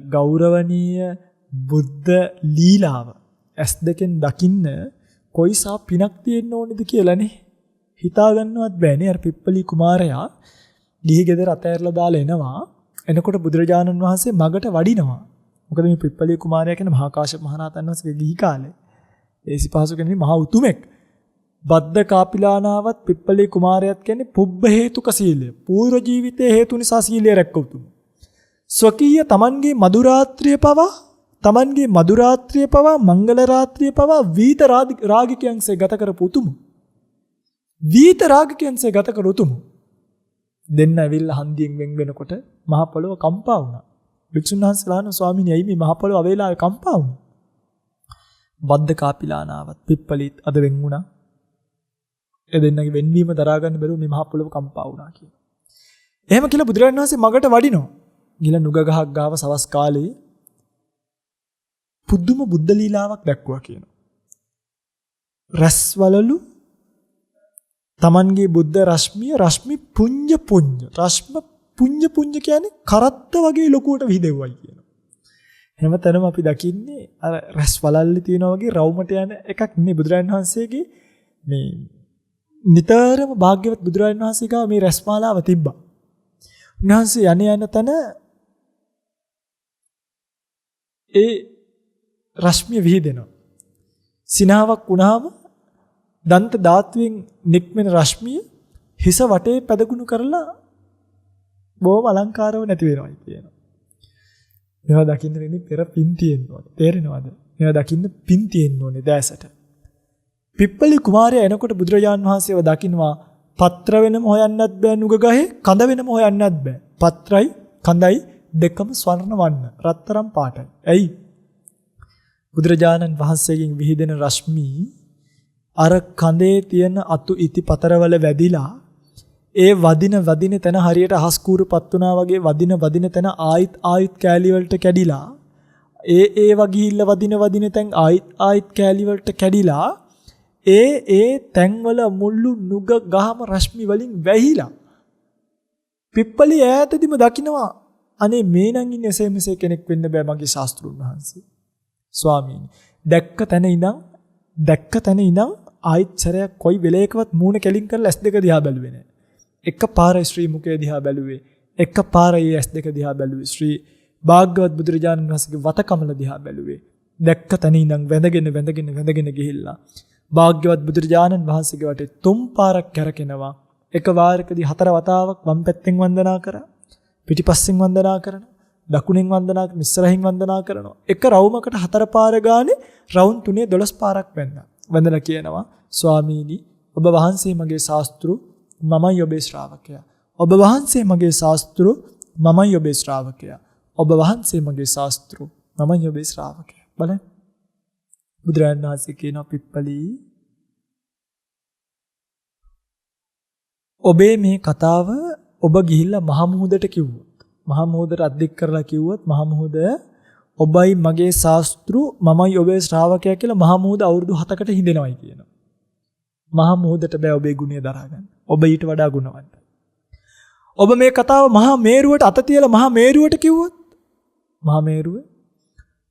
ගෞරවනීය බුද්ධ ලීලාව ඇස් දෙකෙන් දකින්න කොයිසා පිනක් තියෙන්න ඕනේද කියලානේ හිතා ගන්නවත් බෑනේ. අර පිප්පලි කුමාරයා ගිහි ගෙදර අතෑරලා දාලා එනකොට බුදුරජාණන් වහන්සේ මගට වඩිනවා. මොකද මේ පිප්පලි කුමාරයා කියන්නේ මහා කාශ්‍යප මහ රහතන් වහන්සේගේ ගිහි කාලේ ඒසිපාසු කෙනෙක් මහා උතුමෙක්. බද්ද කාපිලානාවත් පිප්පලි කුමාරයාත් කියන්නේ පුබ්බ හේතුක සීලය. පූර්ව ජීවිතයේ හේතු නිසා සීලය රැක්ක උතුම්. ස්වකීය තමන්ගේ මధుරාත්‍රිය පවා මංගල රාත්‍රිය පවා වීත රාගිකයන්සේ ගත කරපු උතුම්. වීත රාගිකයන්සේ ගත කර උතුම්. දෙන්න ඇවිල්ලා හන්දියෙන් වෙන් වෙනකොට මහ පොළොව කම්පා වුණා. භික්ෂුන් වහන්සේලාන ස්වාමීනි ඇයි මේ මහ පොළොව අවේලාවේ කම්පා වුනේ? බද්ද කාපිලානාවත් පිප්පලිත් අද වෙන් වුණා. ඒ දෙන්නගේ වෙන්වීම දරා ගන්න බැරුව මේ මහ පොළොව කම්පා වුණා කියලා. එහෙම කියලා බුදුරජාණන් වහන්සේ මගට වඩිනවා. ගිහලා නුග ගහක් ගාව සවස් කාලේ පුදුම බුද්ධ ලීලාවක් දැක්වුවා කියනවා. රස්වලලු තමන්ගේ බුද්ධ රශ්මි පුඤ්ජ කියන්නේ කරත්ත වගේ ලොකුවට විහිදෙව්වයි කියනවා. හැමතැනම අපි දකින්නේ අර රස්වලල්ලි තියනවා වගේ රවුමට යන එකක් නේ බුදුරජාණන් වහන්සේගේ මේ නිතරම භාග්‍යවත් බුදුරජාණන් වහන්සේ ගාව මේ රස්මාලාව තිබ්බා. උන්වහන්සේ යන තැන ඒ රශ්මිය විහිදෙනවා. සිනාවක් වුණාම දන්ත ධාතුවෙන් නික්මෙන රශ්මිය හිස වටේ පැදගුණු කරලා බොහොම අලංකාරව නැති වෙනවා කියනවා. මේවා දකින්න වෙන්නේ පෙර පින් තියෙන්න ඕනේ. තේරෙනවද? මේවා දකින්න පින් තියෙන්න ඕනේ දැසට. පිප්පලි කුමාරයා එනකොට බුදුරජාණන් වහන්සේව දකින්නවා. පත්‍ර වෙනම හොයන්නත් බෑ නුග ගහේ, කඳ වෙනම හොයන්නත් බෑ. පත්‍රයි කඳයි දෙකම ස්වර්ණ වර්ණ රත්තරන් පාටයි. ඇයි? බුදුරජාණන් වහන්සේගෙන් විහිදෙන රශ්මි අර කඳේ තියෙන අතු ඉති පතරවල වැදිලා ඒ වදින තැන හරියට හස්කූරුපත් වුණා වගේ වදින තැන ආයිත් කෑලි වලට කැඩිලා ඒ වගිහිල්ල වදින තැන් ආයිත් කෑලි වලට කැඩිලා ඒ තැන්වල මුළු නුග ගහම රශ්මි වලින් වැහිලා පිප්පලි ඈතදීම දකින්නවා අනේ මේ නම් ඉන්නේ එසේ මෙසේ කෙනෙක් වෙන්න බෑ මගේ ශාස්ත්‍රුන් වහන්සේ. ස්වාමීනි දැක්ක තැන ඉඳන් ආයිත් සැරයක් කොයි වෙලේකවත් මූණ කෙලින් කරලා S2 දිහා බැලුවේ නෑ. එකපාර ශ්‍රී මුඛය දිහා බැලුවේ. එකපාර S2 දිහා බැලුවේ. ශ්‍රී භාග්‍යවත් බුදුරජාණන් වහන්සේගේ වතකමල දිහා බැලුවේ. දැක්ක තැන ඉඳන් වැඳගෙන ගිහිල්ලා භාග්‍යවත් බුදුරජාණන් වහන්සේගේ වටේ 3 පාරක් කැරකෙනවා. එක වාරකදී 4 වතාවක් වම් පැත්තෙන් වන්දනා කරා. පිටිපස්සෙන් වන්දනා කරනවා. දකුණෙන් වන්දනා කරන ඉස්සරහින් වන්දනා කරනවා. එක රවුමකට 4 පාර ගානේ රවුම් 3 12 පාරක් වැන්දා. වන්දනා කියනවා ස්වාමීනි ඔබ වහන්සේ මගේ ශාස්ත්‍රු මමයි ඔබේ ශ්‍රාවකයා. ඔබ වහන්සේ මගේ ශාස්ත්‍රු මමයි ඔබේ ශ්‍රාවකයා. ඔබ වහන්සේ මගේ ශාස්ත්‍රු මමයි ඔබේ ශ්‍රාවකයා. බලන්න. බුදුරජාණන් වහන්සේ කියනවා පිප්පලි ඔබේ මේ කතාව ඔබ ගිහිල්ලා මහ මුහුදට කිව්වොත් මහ මුහුදට අද්දික් කරලා කිව්වොත් මහ මුහුද ඔබයි මගේ ශාස්ත්‍රු මමයි ඔබේ ශ්‍රාවකයා කියලා මහ මුහුද අවුරුදු 7කට හිඳෙනවයි කියනවා. මහ මුහුදට බෑ ඔබේ ගුණය දරා ගන්න. ඔබ ඊට වඩා ගුණවන්තයි. ඔබ මේ කතාව මහා මේරුවට අත තියලා මහා මේරුවට කිව්වොත් මහා මේරුව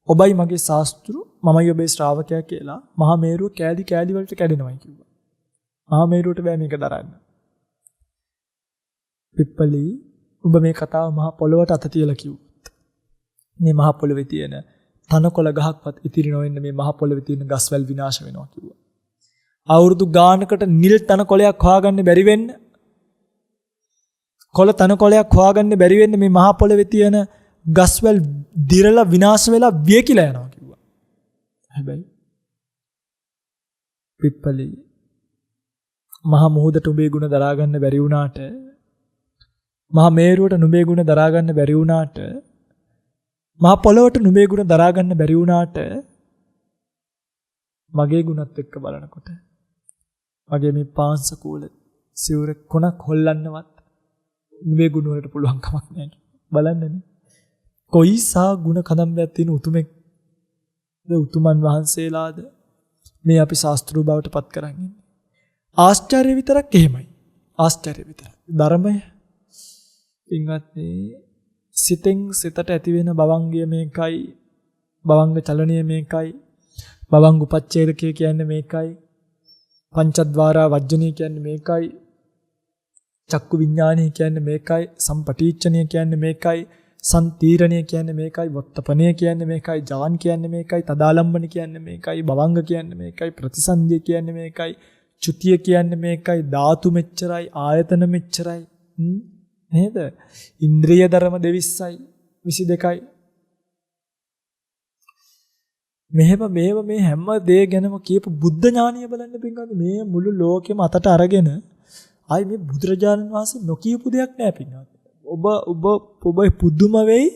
ඔබයි මගේ ශාස්ත්‍රු මමයි ඔබේ ශ්‍රාවකයා කියලා මහා මේරුව කෑලි වලට කැඩෙනවයි කිව්වා. මහා මේරුවට බෑ මේක දරන්න. පිප්පලි ඔබ මේ කතාව මහා පොළොවට අත තියලා කිව්වොත් මේ මහා පොළොවේ තියෙන තනකොළ ගහක්වත් ඉතිරි නොවෙන්න මේ මහා පොළොවේ තියෙන ගස්වැල් විනාශ වෙනවා කිව්වා. අවුරුදු ගානකට නිල් තනකොළයක් හොයාගන්න බැරි වෙන්න කොළ තනකොළයක් හොයාගන්න බැරි වෙන්න මේ මහා පොළොවේ තියෙන ගස්වැල් දිරලා විනාශ වෙලා වියකිලා යනවා කිව්වා. හැබැයි පිප්පලි මහා මුහුදට උඹේ ගුණ දරා ගන්න බැරි වුණාට මහා මේරුවට නුඹේ ගුණ දරා ගන්න බැරි වුණාට මහා පොළොවට නුඹේ ගුණ දරා ගන්න බැරි වුණාට මගේ ගුණත් එක්ක බලනකොට මගේ මේ පාංශකූල සිවුර කොනක් හොල්ලන්නවත් නුඹේ ගුණ වලට පුළුවන් කමක් නැහැ. බලන්නනේ. කොයිසා ගුණ කදම්බයක් තියෙන උතුමෙක්ද උතුමන් වහන්සේලාද මේ අපි ශාස්ත්‍රීය බවට පත් කරන් ඉන්නේ. ආශ්චර්ය විතරක් එහෙමයි. ආශ්චර්ය විතරක්. ධර්මය පින්වත්නි සිතෙන් සිතට ඇති වෙන භවංගය මේකයි. භවංග චලනය මේකයි. භවංග උපච්ඡේදකය කියන්නේ මේකයි. පංචද්වාරා වජ්ජනීය කියන්නේ මේකයි. චක්කු විඥානය කියන්නේ මේකයි. සම්පටිච්ඡනය කියන්නේ මේකයි. සම්තීරණය කියන්නේ මේකයි. වොත්තපණය කියන්නේ මේකයි. ජවන් කියන්නේ මේකයි. තදාලම්බන කියන්නේ මේකයි. භවංග කියන්නේ මේකයි. ප්‍රතිසන්දිය කියන්නේ මේකයි. චුතිය කියන්නේ මේකයි. ධාතු මෙච්චරයි. ආයතන මෙච්චරයි. නේද? ඉන්ද්‍රිය ධර්ම 22යි. මෙහෙම මේ හැම දේ ගැනම කියපු බුද්ධ ඥානිය බලන්න පින්වත්නි මේ මුළු ලෝකෙම අතට අරගෙන ආයි මේ බුදුරජාණන් වහන්සේ නොකියපු දෙයක් නෑ පින්වත්නි. ඔබ පුදුම වෙයි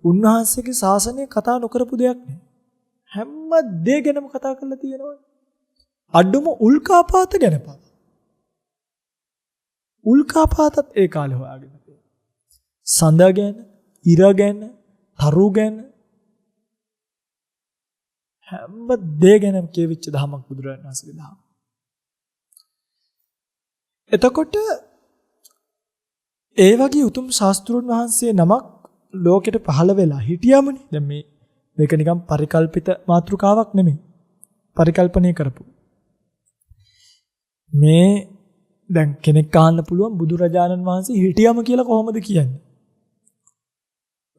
උන්වහන්සේගේ ශාසනය කතා නොකරපු දෙයක් නෑ. හැම දේ ගැනම කතා කරලා තියෙනවා. අඩුම උල්කාපාත ගැන පාත. උල්කාපාතත් ඒ කාලේ හොයාගෙන තියෙනවා. සඳ ගැන, ඉර ගැන, තරු ගැන හැම දේ ගැනම කියවිච්ච දහමක් බුදුරජාණන් වහන්සේගේ දහම. එතකොට ඒ වගේ උතුම් ශාස්ත්‍රඥ වහන්සේ නමක් ලෝකෙට පහළ වෙලා හිටියාමනේ. දැන් මේක නිකන් පරිකල්පිත මාතෘකාවක් නෙමෙයි. පරිකල්පනය කරපු. මේ දැන් කෙනෙක් අහන්න පුළුවන් බුදුරජාණන් වහන්සේ හිටියම කියලා කොහොමද කියන්නේ?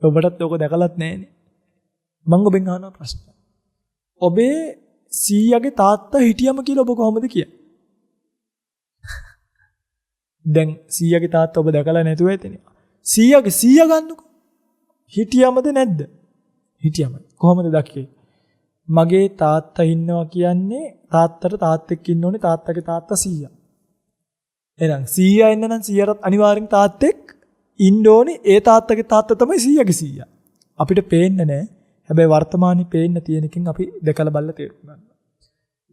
ඔබටත් ඔක දැකලත් නැහැනේ. මම ඔබෙන් අහන ප්‍රශ්න. ඔබේ සීයාගේ තාත්තා හිටියම කියලා ඔබ කොහොමද කියන්නේ? දැන් සීයාගේ තාත්තා ඔබ දැකලා නැතුව ඇතනේ. සීයා ගන්නකො. හිටියමද නැද්ද? හිටියම. කොහොමද දැක්කේ? මගේ තාත්තා ඉන්නවා කියන්නේ තාත්තට තාත්තෙක් ඉන්න ඕනේ තාත්තගේ තාත්තා සීයා. එහෙනම් සීයා ඉන්න නම් සීයාට අනිවාර්යෙන් තාත්තෙක් ඉන්න ඕනේ. ඒ තාත්තගේ තාත්තා තමයි සීයාගේ සීයා. අපිට පේන්නේ නැහැ. හැබැයි වර්තමානයේ පේන්න තියෙන එකෙන් අපි දැකලා බලලා තේරුම් ගන්නවා.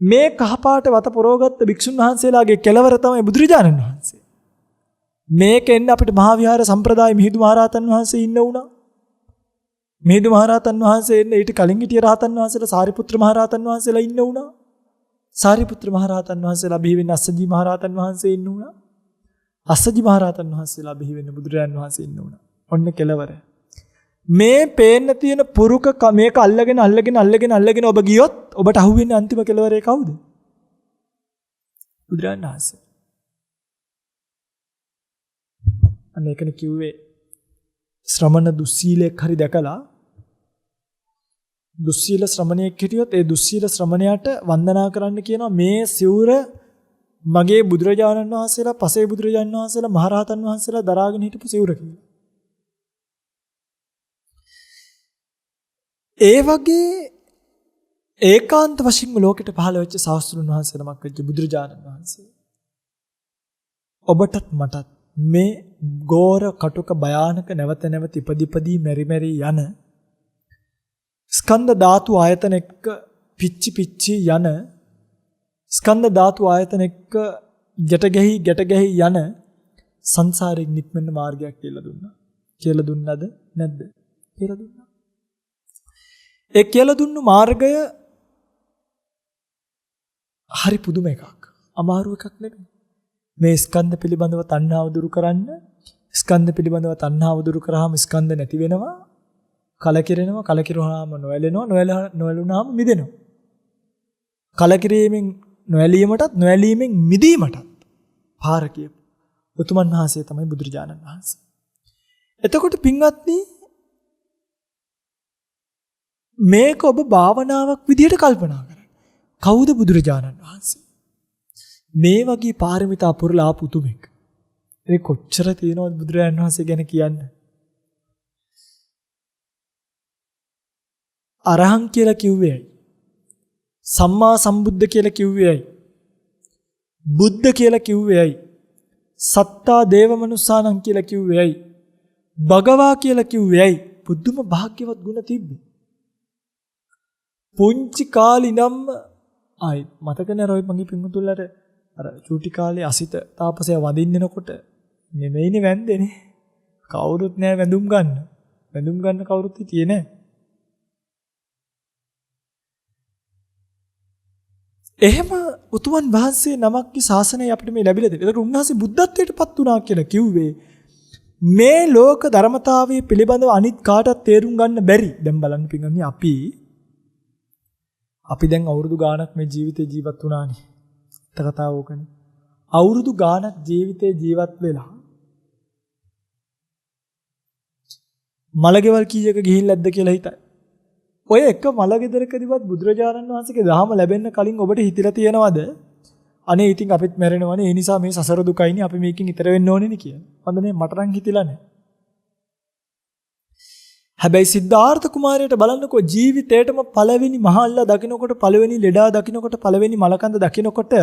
මේ කහපාට වත පොරවගත්ත භික්ෂුන් වහන්සේලාගේ කෙලවර තමයි බුදුරජාණන් වහන්සේ. මේකෙන් අපිට මහා විහාර සම්ප්‍රදාය මිහිඳු මහරහතන් වහන්සේ ඉන්න උනා. මිහිඳු මහරහතන් වහන්සේ එන්න ඊට කලින් හිටිය රහතන් වහන්සේලා සාරිපුත්‍ර මහරහතන් වහන්සේලා ඉන්න උනා. සාරිපුත්‍ර මහරහතන් වහන්සේලා බිහි වෙන්න අස්සජී මහරහතන් වහන්සේ ඉන්න උනා. අස්සජී මහරහතන් වහන්සේලා බිහි වෙන්න බුදුරජාණන් වහන්සේ ඉන්න උනා. ඔන්න කෙලවර. මේ පේන්න තියෙන පුරුක මේක අල්ලගෙන ඔබ ගියොත් ඔබට අහුවෙන්නේ අන්තිම කෙලවරේ කවුද? බුදුරජාණන් වහන්සේ. අන්න ඒකනේ කිව්වේ ශ්‍රමණ දුස්සීලෙක් හරි දැකලා දුස්සීල ශ්‍රමණයෙක් හිටියොත් ඒ දුස්සීල ශ්‍රමණයාට වන්දනා කරන්න කියනවා මේ සිවුර මගේ බුදුරජාණන් වහන්සේලා පසේ බුදුරජාණන් වහන්සේලා මහරහතන් වහන්සේලා දරාගෙන හිටපු සිවුර කියලා. ඒ වගේ ඒකාන්ත වශයෙන්ම ලෝකෙට පහළ වෙච්ච ශාස්ත්‍රුන් වහන්සේ නමක් වෙච්ච බුදුරජාණන් වහන්සේ ඔබටත් මටත් මේ ගෝර කටුක භයානක නැවත නැවත ඉපදිපදී මෙරි යන ස්කන්ධ ධාතු ආයතන එක්ක පිච්චි යන ස්කන්ධ ධාතු ආයතන එක්ක ගැට ගැහි යන සංසාරයෙන් නික්මෙන්න මාර්ගයක් කියලා දුන්නා. කියලා දුන්නද නැද්ද? කියලා දුන්නා. ඒ කියලා දුන්නු මාර්ගය හරි පුදුම එකක්. අමාරු එකක් නෙමෙයි. මේ ස්කන්ධ පිළිබඳව තණ්හාව දුරු කරන්න, ස්කන්ධ පිළිබඳව තණ්හාව දුරු කරාම ස්කන්ධ නැති වෙනවා, කලකිරෙනවා, කලකිරුවාම නොඇලුනාම මිදෙනවා. කලකිරීමෙන් නොඇලීමටත් නොඇලීමෙන් මිදීමටත් පාර කියපු උතුමන් වහන්සේ තමයි බුදුරජාණන් වහන්සේ. එතකොට පින්වත්නි මේක ඔබ භාවනාවක් විදිහට කල්පනා කරන්න. කවුද බුදුරජාණන් වහන්සේ? මේ වගේ පාරමිතා පුරලා ආපු උතුමෙක්. ඒ කොච්චර තියෙනවද බුදුරජාණන් වහන්සේ ගැන කියන්න? අරහං කියලා කිව්වේ ඇයි? සම්මා සම්බුද්ධ කියලා කිව්වේ ඇයි? බුද්ධ කියලා කිව්වේ ඇයි? සත්තා දේව මනුස්සානං කියලා කිව්වේ ඇයි? භගවා කියලා කිව්වේ ඇයි? බුදුම භාග්‍යවත් ගුණ තිබ්බේ. පුංචි කාලේ ඉඳන්ම ආයි මතක නෑ රොයි මගේ පින්තුල්ලට අර චූටි කාලේ අසිත තාපසය වඳින්නනකොට නෙමෙයිනේ වැන්දේනේ. කවුරුත් නෑ වැඳුම් ගන්න. වැඳුම් ගන්න කවුරුත් හිටියේ නෑ. එහෙම උතුමන් වහන්සේ නමක්ගේ ශාසනය අපිට මේ ලැබිලා තියෙනවා. ඒකට උන්වහන්සේ බුද්ධත්වයට පත් වුණා කියලා කිව්වේ මේ ලෝක ධර්මතාවයේ පිළිබඳව අනිත් කාටවත් තේරුම් ගන්න බැරි. දැන් බලන්න පින්වත්නි අපි දැන් අවුරුදු ගාණක් මේ ජීවිතේ ජීවත් වුණානේ. කතාව ඕකනේ. අවුරුදු ගාණක් ජීවිතේ ජීවත් වෙලා මලගෙවල් කීයක ගිහිල්ලාද කියලා හිතයි. ඔය එක මලගෙදරකදීවත් බුදුරජාණන් වහන්සේගේ දහම ලැබෙන්න කලින් ඔබට හිතලා තියෙනවද? අනේ ඉතින් අපිත් මැරෙනවනේ. ඒ නිසා මේ සසර දුකයිනේ අපි මේකෙන් ඈතර වෙන්න ඕනේ නේ කියලා. හොඳ නේ මට නම් හිතිලා නැහැ. හැබැයි සිද්ධාර්ථ කුමාරයාට බලන්නකෝ ජීවිතේටම පළවෙනි මහල්ලා දකින්නකොට පළවෙනි ලෙඩා දකින්නකොට පළවෙනි මලකඳ දකින්නකොට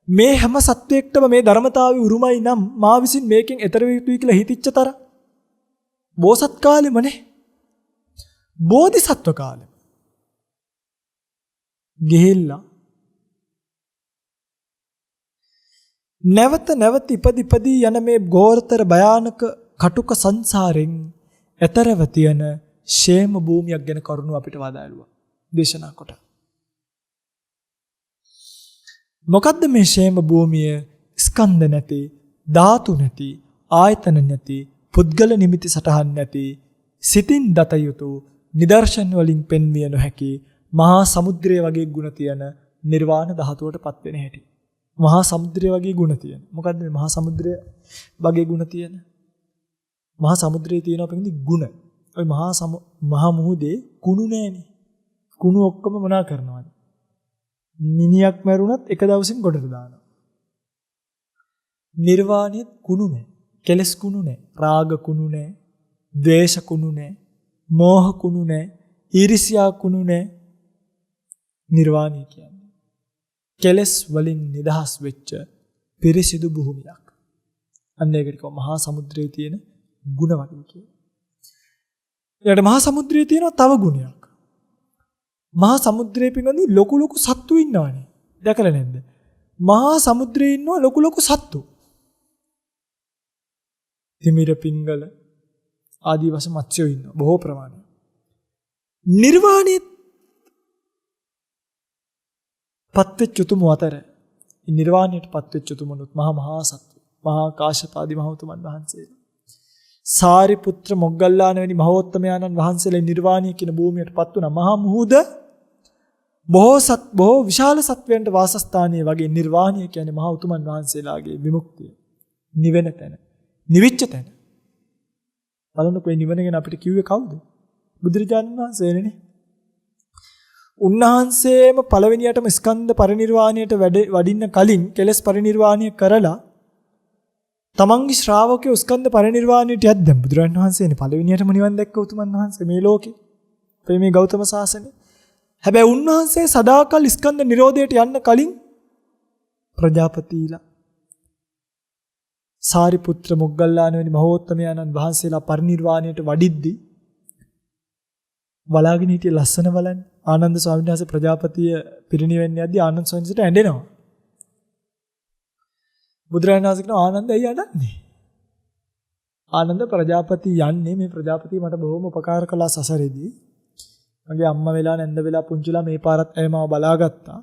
මේ හැම සත්වයකටම මේ ධර්මතාවය උරුමයි නම් මා විසින් මේකෙන් ඈතර වෙ යුතුයි කියලා හිතිච්ච තරම් බෝසත් කාලෙමනේ බෝධිසත්ව කාලෙම ගිහිල්ලා නැවත ඉපදී යන මේ ගෝරතර භයානක කටුක සංසාරෙන් එතරව තියෙන ෂේම භූමියක් ගැන කරුණු අපිට වදාළුවා දේශනා කොට. මොකද්ද මේ ෂේම භූමිය? ස්කන්ධ නැති, ධාතු නැති, ආයතන නැති, පුද්ගල නිමිති සටහන් නැති, සිතින් දත යුතු, නිදර්ශන වලින් පෙන්විය නොහැකි මහා සමුද්‍රය වගේ ගුණ තියෙන නිර්වාණ ධාතුවට පත් වෙන හැටි. මහා සමුද්‍රය වගේ ගුණ තියෙන. මොකද්ද මේ මහා සමුද්‍රය වගේ ගුණ තියෙන? මහා සමුද්‍රයේ තියෙනවා පිටින් ගුණ. ওই මහා මුහුදේ කුණු නෑනේ. කුණු ඔක්කොම මොනා කරනවද? මිනියක් මැරුණත් එක දවසින් ගොඩට දානවා. නිර්වාණියත් කුණු නෑ. කෙලස් කුණු නෑ. රාග කුණු නෑ. ද්වේෂ කුණු නෑ. මෝහ කුණු නෑ. ඊර්ෂ්‍යා කුණු නෑ. නිර්වාණය කියන්නේ කෙලස් වලින් නිදහස් වෙච්ච පිරිසිදු භූමියක්. අන්න ඒකට කියව මහා සමුද්‍රයේ තියෙන ගුණ වගේ කියලා. ඊට මහා සමුද්‍රයේ තියෙන තව ගුණයක්. මහා සමුද්‍රයේ පිටින් ලොකු සත්තු ඉන්නවනේ. දැකලා නැද්ද? මහා සමුද්‍රයේ ඉන්නවා ලොකු සත්තු. තිමිර පිංගල ආදී වශයෙන් මත්ස්‍යෝ ඉන්නවා බොහෝ ප්‍රමාණයක්. නිර්වාණයේ පත්වෙච්ච උතුම් අතර නිර්වාණයට පත්වෙච්ච උතුමනුත් මහා සත්තු මහා කාශ්‍යප ආදී මහතුමන් වහන්සේ සාරිපුත්‍ර මොග්ගල්ලාන වැනි මහෝත්තමයන්න් වහන්සේලා නිර්වාණය කියන භූමියටපත් වුණා. මහා මුහුද බොහෝ විශාල සත්වයන්ට වාසස්ථානයේ වගේ නිර්වාණය කියන්නේ මහා උතුමන් වහන්සේලාගේ විමුක්තිය. නිවෙන තැන. නිවිච්ච තැන. බලන්නකෝ මේ නිවන ගැන අපිට කිව්වේ කවුද? බුදුරජාණන් වහන්සේනේ. උන්වහන්සේම පළවෙනියටම ස්කන්ධ පරිනිර්වාණයට වඩින්න කලින් කෙලස් පරිනිර්වාණය කරලා තමන්ගේ ශ්‍රාවකයෝ ස්කන්ධ පරිනිර්වාණයට යද්දී බුදුරජාණන් වහන්සේනේ පළවෙනියටම නිවන් දැක්ක උතුමන් වහන්සේ මේ ලෝකේ. මේ ගෞතම සාසනේ. හැබැයි උන්වහන්සේ සදාකල් ස්කන්ධ නිරෝධයට යන්න කලින් ප්‍රජාපතිලා සාරිපුත්‍ර මොග්ගල්ලාන වැනි මහෝත්තමයන්න් වහන්සේලා පරිනිර්වාණයට වඩිද්දී බලාගෙන හිටිය ලස්සන බලන්න. ආනන්ද ස්වාමීන් වහන්සේ ප්‍රජාපතිය පිරිනිවෙන්න යද්දී ආනන්ද ස්වාමීන් වහන්සේට ඇඬෙනවා. බුදුරජාණන් වහන්සේ කියනවා ආනන්ද ඇයි අඬන්නේ? ආනන්ද ප්‍රජාපති යන්නේ මේ ප්‍රජාපතිය මට බොහොම උපකාර කළා සසරේදී. මගේ අම්මා වෙලා නැන්ද වෙලා පුංචිලා මේ පාරත් ඇය මාව බලාගත්තා.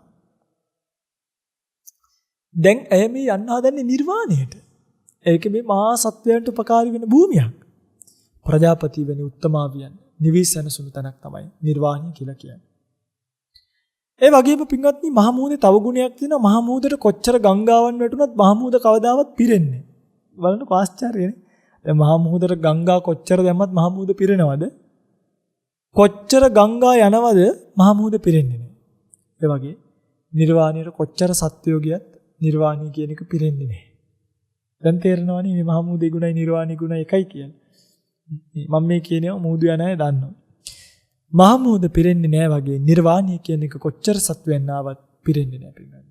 දැන් ඇය මේ යන්න හදන්නේ නිර්වාණයට. ඒක මේ මහා සත්වයන්ට උපකාරී වෙන භූමියක්. ප්‍රජාපති වෙනි උත්තමාවියන් නිවිසනසුණු තැනක් තමයි නිර්වාණය කියලා කියන්නේ. ඒ වගේම පින්වත්නි මහා මුහුදේ තව ගුණයක් තියෙනවා. මහා මුහුදට කොච්චර ගංගාවන් වැටුණත් මහා මුහුද කවදාවත් පිරෙන්නේ නැහැ. බලන්න ආශ්චර්යනේ. දැන් මහා මුහුදට ගංගා කොච්චර දැම්මත් මහා මුහුද පිරෙනවද? කොච්චර ගංගා යනවද මහා මුහුද පිරෙන්නේ නැහැ. ඒ වගේ නිර්වාණයට කොච්චර සත්වයෝ ගියත් නිර්වාණය කියන එක පිරෙන්නේ නැහැ. දැන් තේරෙනවනේ මේ මහා මුහුදේ ගුණයි නිර්වාණී ගුණයි එකයි කියන්නේ. මම මේ කියනවා මුහුදු යන අය දන්නවා. මහා මුහුද පිරෙන්නේ නැහැ වගේ නිර්වාණය කියන එක කොච්චර සත්වයන් ආවත් පිරෙන්නේ නැහැ පිළිගන්න.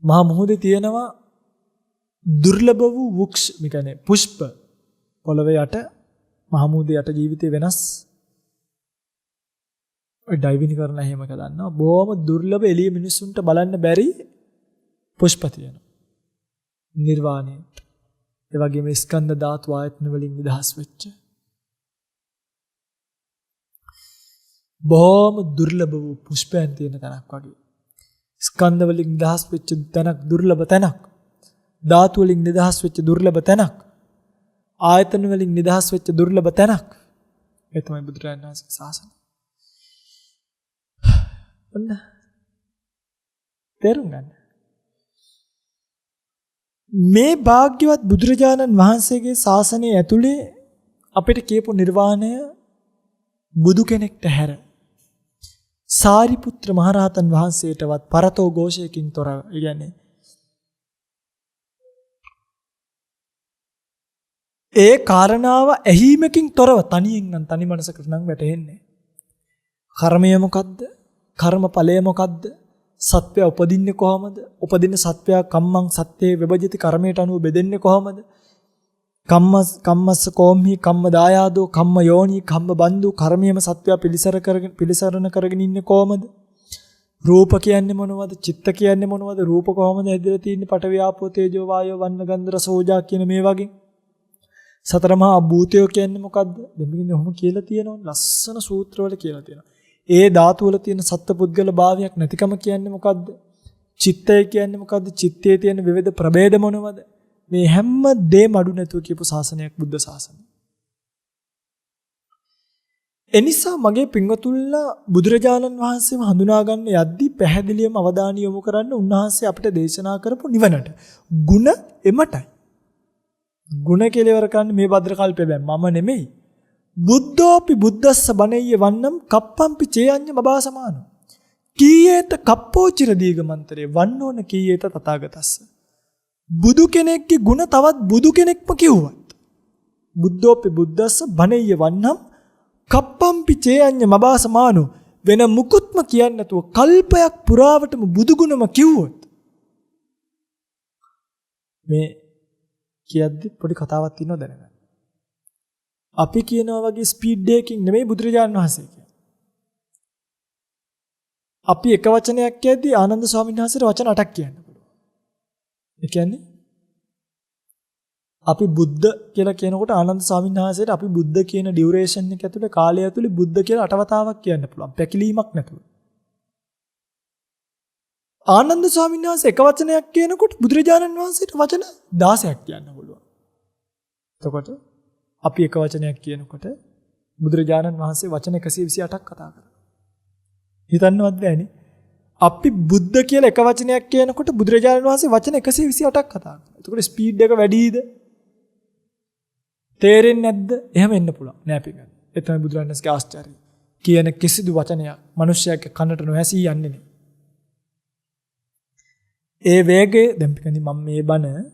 මහා මුහුදේ තියෙනවා දුර්ලභ වූ වෘක්ෂ, මේ කියන්නේ පුෂ්ප පොළවේ යට මහා මුහුදේ යට ජීවිතේ වෙනස්. ඔය ඩයිවිං කරන හැම එක දන්නවා. බොහොම දුර්ලභ එළිය මිනිසුන්ට බලන්න බැරි පුෂ්ප තියෙනවා. නිර්වාණයට. ඒ වගේම ස්කන්ධ ධාතු ආයතන වලින් නිදහස් වෙච්ච බොහොම දුර්ලභ වූ පුෂ්පයන් තියෙන තැනක් වගේ. ස්කන්ධ වලින් නිදහස් වෙච්ච තැනක් දුර්ලභ තැනක්. ධාතු වලින් නිදහස් වෙච්ච දුර්ලභ තැනක්. ආයතන වලින් නිදහස් වෙච්ච දුර්ලභ තැනක්. ඒ තමයි බුදුරජාණන් වහන්සේගේ ශාසනය. ඔන්න තේරුම් ගන්න. මේ භාග්‍යවත් බුදුරජාණන් වහන්සේගේ ශාසනය ඇතුලේ අපිට කියපු නිර්වාණය බුදු කෙනෙක්ට හැර සාරිපුත්‍ර මහරහතන් වහන්සේටවත් පරතෝ ഘോഷයකින් තොරව, කියන්නේ ඒ කාරණාව ඇහිමකින් තොරව තනියෙන් නම් තනි මනසකට නම් වැටහෙන්නේ. කර්මය මොකද්ද? කර්මඵලය මොකද්ද? සත්වය උපදින්නේ කොහමද? උපදින්න සත්වයා කම්මං සත්‍යේ විභජිත කර්මයට අනුව බෙදෙන්නේ කොහමද? කම්මස්ස කෝම්හි කම්ම දායාදෝ කම්ම යෝනි කම්ම බන්දු කර්මයේම සත්වයා පිළිසරණ කරගෙන ඉන්නේ කොහමද? රූප කියන්නේ මොනවද? චිත්ත කියන්නේ මොනවද? රූප කොහමද හැදලා තියෙන්නේ? පඨවි ආපෝ තේජෝ වායෝ වන්න ගන්ධ රස ඕජා කියන මේ වගේ. සතර මහා භූතයෝ කියන්නේ මොකද්ද? දෙමින්නේ ඔහොම කියලා තියෙනවා. ලස්සන සූත්‍රවල කියලා තියෙනවා. ඒ ධාතු වල තියෙන සත්පුද්ගල භාවයක් නැතිකම කියන්නේ මොකද්ද? චිත්තය කියන්නේ මොකද්ද? චිත්තයේ තියෙන විවිධ ප්‍රභේද මොනවද? මේ හැම දෙයක්ම අඩු නැතුව කියපු ශාසනයක් බුද්ධ ශාසනය. එනිසා මගේ පින්වතුන්ලා බුදුරජාණන් වහන්සේව හඳුනා ගන්න යද්දී පැහැදිලිවම අවධානය යොමු කරන්න උන්වහන්සේ අපිට දේශනා කරපු නිවනට. ಗುಣ එමටයි. ಗುಣ කෙලවර කරන්නේ මේ භද්‍ර කල්පේ බෑ මම නෙමෙයි. බුද්ධෝපි බුද්දස්ස බණෙය්‍ය වන්නම් කප්පම්පි චේයඤ්ඤ මබා සමානෝ. කීයේත කප්පෝ චිර දීගමන්තරේ වන්නෝන කීයේත තථාගතස්ස. බුදු කෙනෙක්ගේ ಗುಣ තවත් බුදු කෙනෙක්ම කිව්වත්. බුද්ධෝපි බුද්දස්ස බණෙය්‍ය වන්නම් කප්පම්පි චේයඤ්ඤ මබා සමානෝ. වෙන මුකුත්ම කියන්නේ නැතුව කල්පයක් පුරාවටම බුදු ගුණම කිව්වොත්. මේ කියද්දි පොඩි කතාවක් තියෙනවා දැනගන්න. අපි කියනවා වගේ ස්පීඩ් එකකින් නෙමෙයි බුදුරජාණන් වහන්සේ කියන්නේ. අපි එක වචනයක් කියද්දී ආනන්ද ස්වාමීන් වහන්සේට වචන 8ක් කියන්න පුළුවන්. ඒ කියන්නේ අපි බුද්ධ කියලා කියනකොට ආනන්ද ස්වාමීන් වහන්සේට අපි බුද්ධ කියන ඩියුරේෂන් එක ඇතුලේ කාලය ඇතුලේ බුද්ධ කියලා 8 වතාවක් කියන්න පුළුවන්. පැකිලීමක් නැතුව. ආනන්ද ස්වාමීන් වහන්සේ එක වචනයක් කියනකොට බුදුරජාණන් වහන්සේට වචන 16ක් කියන්න පුළුවන්. එතකොට අපි එක වචනයක් කියනකොට බුදුරජාණන් වහන්සේ වචන 128ක් කතා කරනවා. හිතන්නවත් බෑනේ. අපි බුද්ධ කියලා එක වචනයක් කියනකොට බුදුරජාණන් වහන්සේ වචන 128ක් කතා කරනවා. එතකොට ස්පීඩ් එක වැඩිද? තේරෙන්නේ නැද්ද? එහෙම එන්න පුළුවන්. නෑ පිටගන්න. ඒ තමයි බුදුරජාණන් වහන්සේගේ ආශ්චර්යය. කියන කිසිදු වචනයක් මිනිස්යාගේ කනට නොඇසී යන්නේ නෑ. ඒ වේගයේ දැන් පිටගන්නේ මම මේ බණ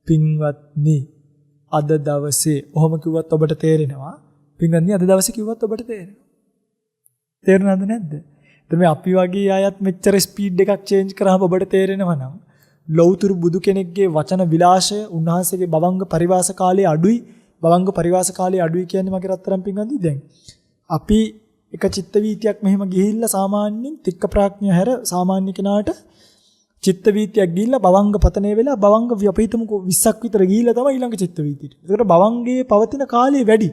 පින්වත්නි අද දවසේ ඔහොම කිව්වත් ඔබට තේරෙනවා. පින්වත්නි අද දවසේ කිව්වත් ඔබට තේරෙනවා. තේරුණාද නැද්ද? එතන අපි වගේ අයත් මෙච්චර ස්පීඩ් එකක් චේන්ජ් කරාම ඔබට තේරෙනවා නම් ලෞතුරු බුදු කෙනෙක්ගේ වචන විලාශය උන්වහන්සේගේ භවංග පරිවාස කාලයේ අඩුයි. භවංග පරිවාස කාලයේ අඩුයි කියන්නේ මගේ රත්තරන් පින්වත්නි දැන් අපි එක චිත්ත වීතියක් මෙහෙම ගිහිල්ලා සාමාන්‍යයෙන් තික්ක ප්‍රඥා හැර සාමාන්‍ය කෙනාට චිත්ත වීතියක් ගිහිල්ලා භවංග පතනේ වෙලා භවංග අපි හිතමුකෝ 20ක් විතර ගිහිල්ලා තමයි ඊළඟ චිත්ත වීතියට. ඒකට භවංගයේ පවතින කාලය වැඩි.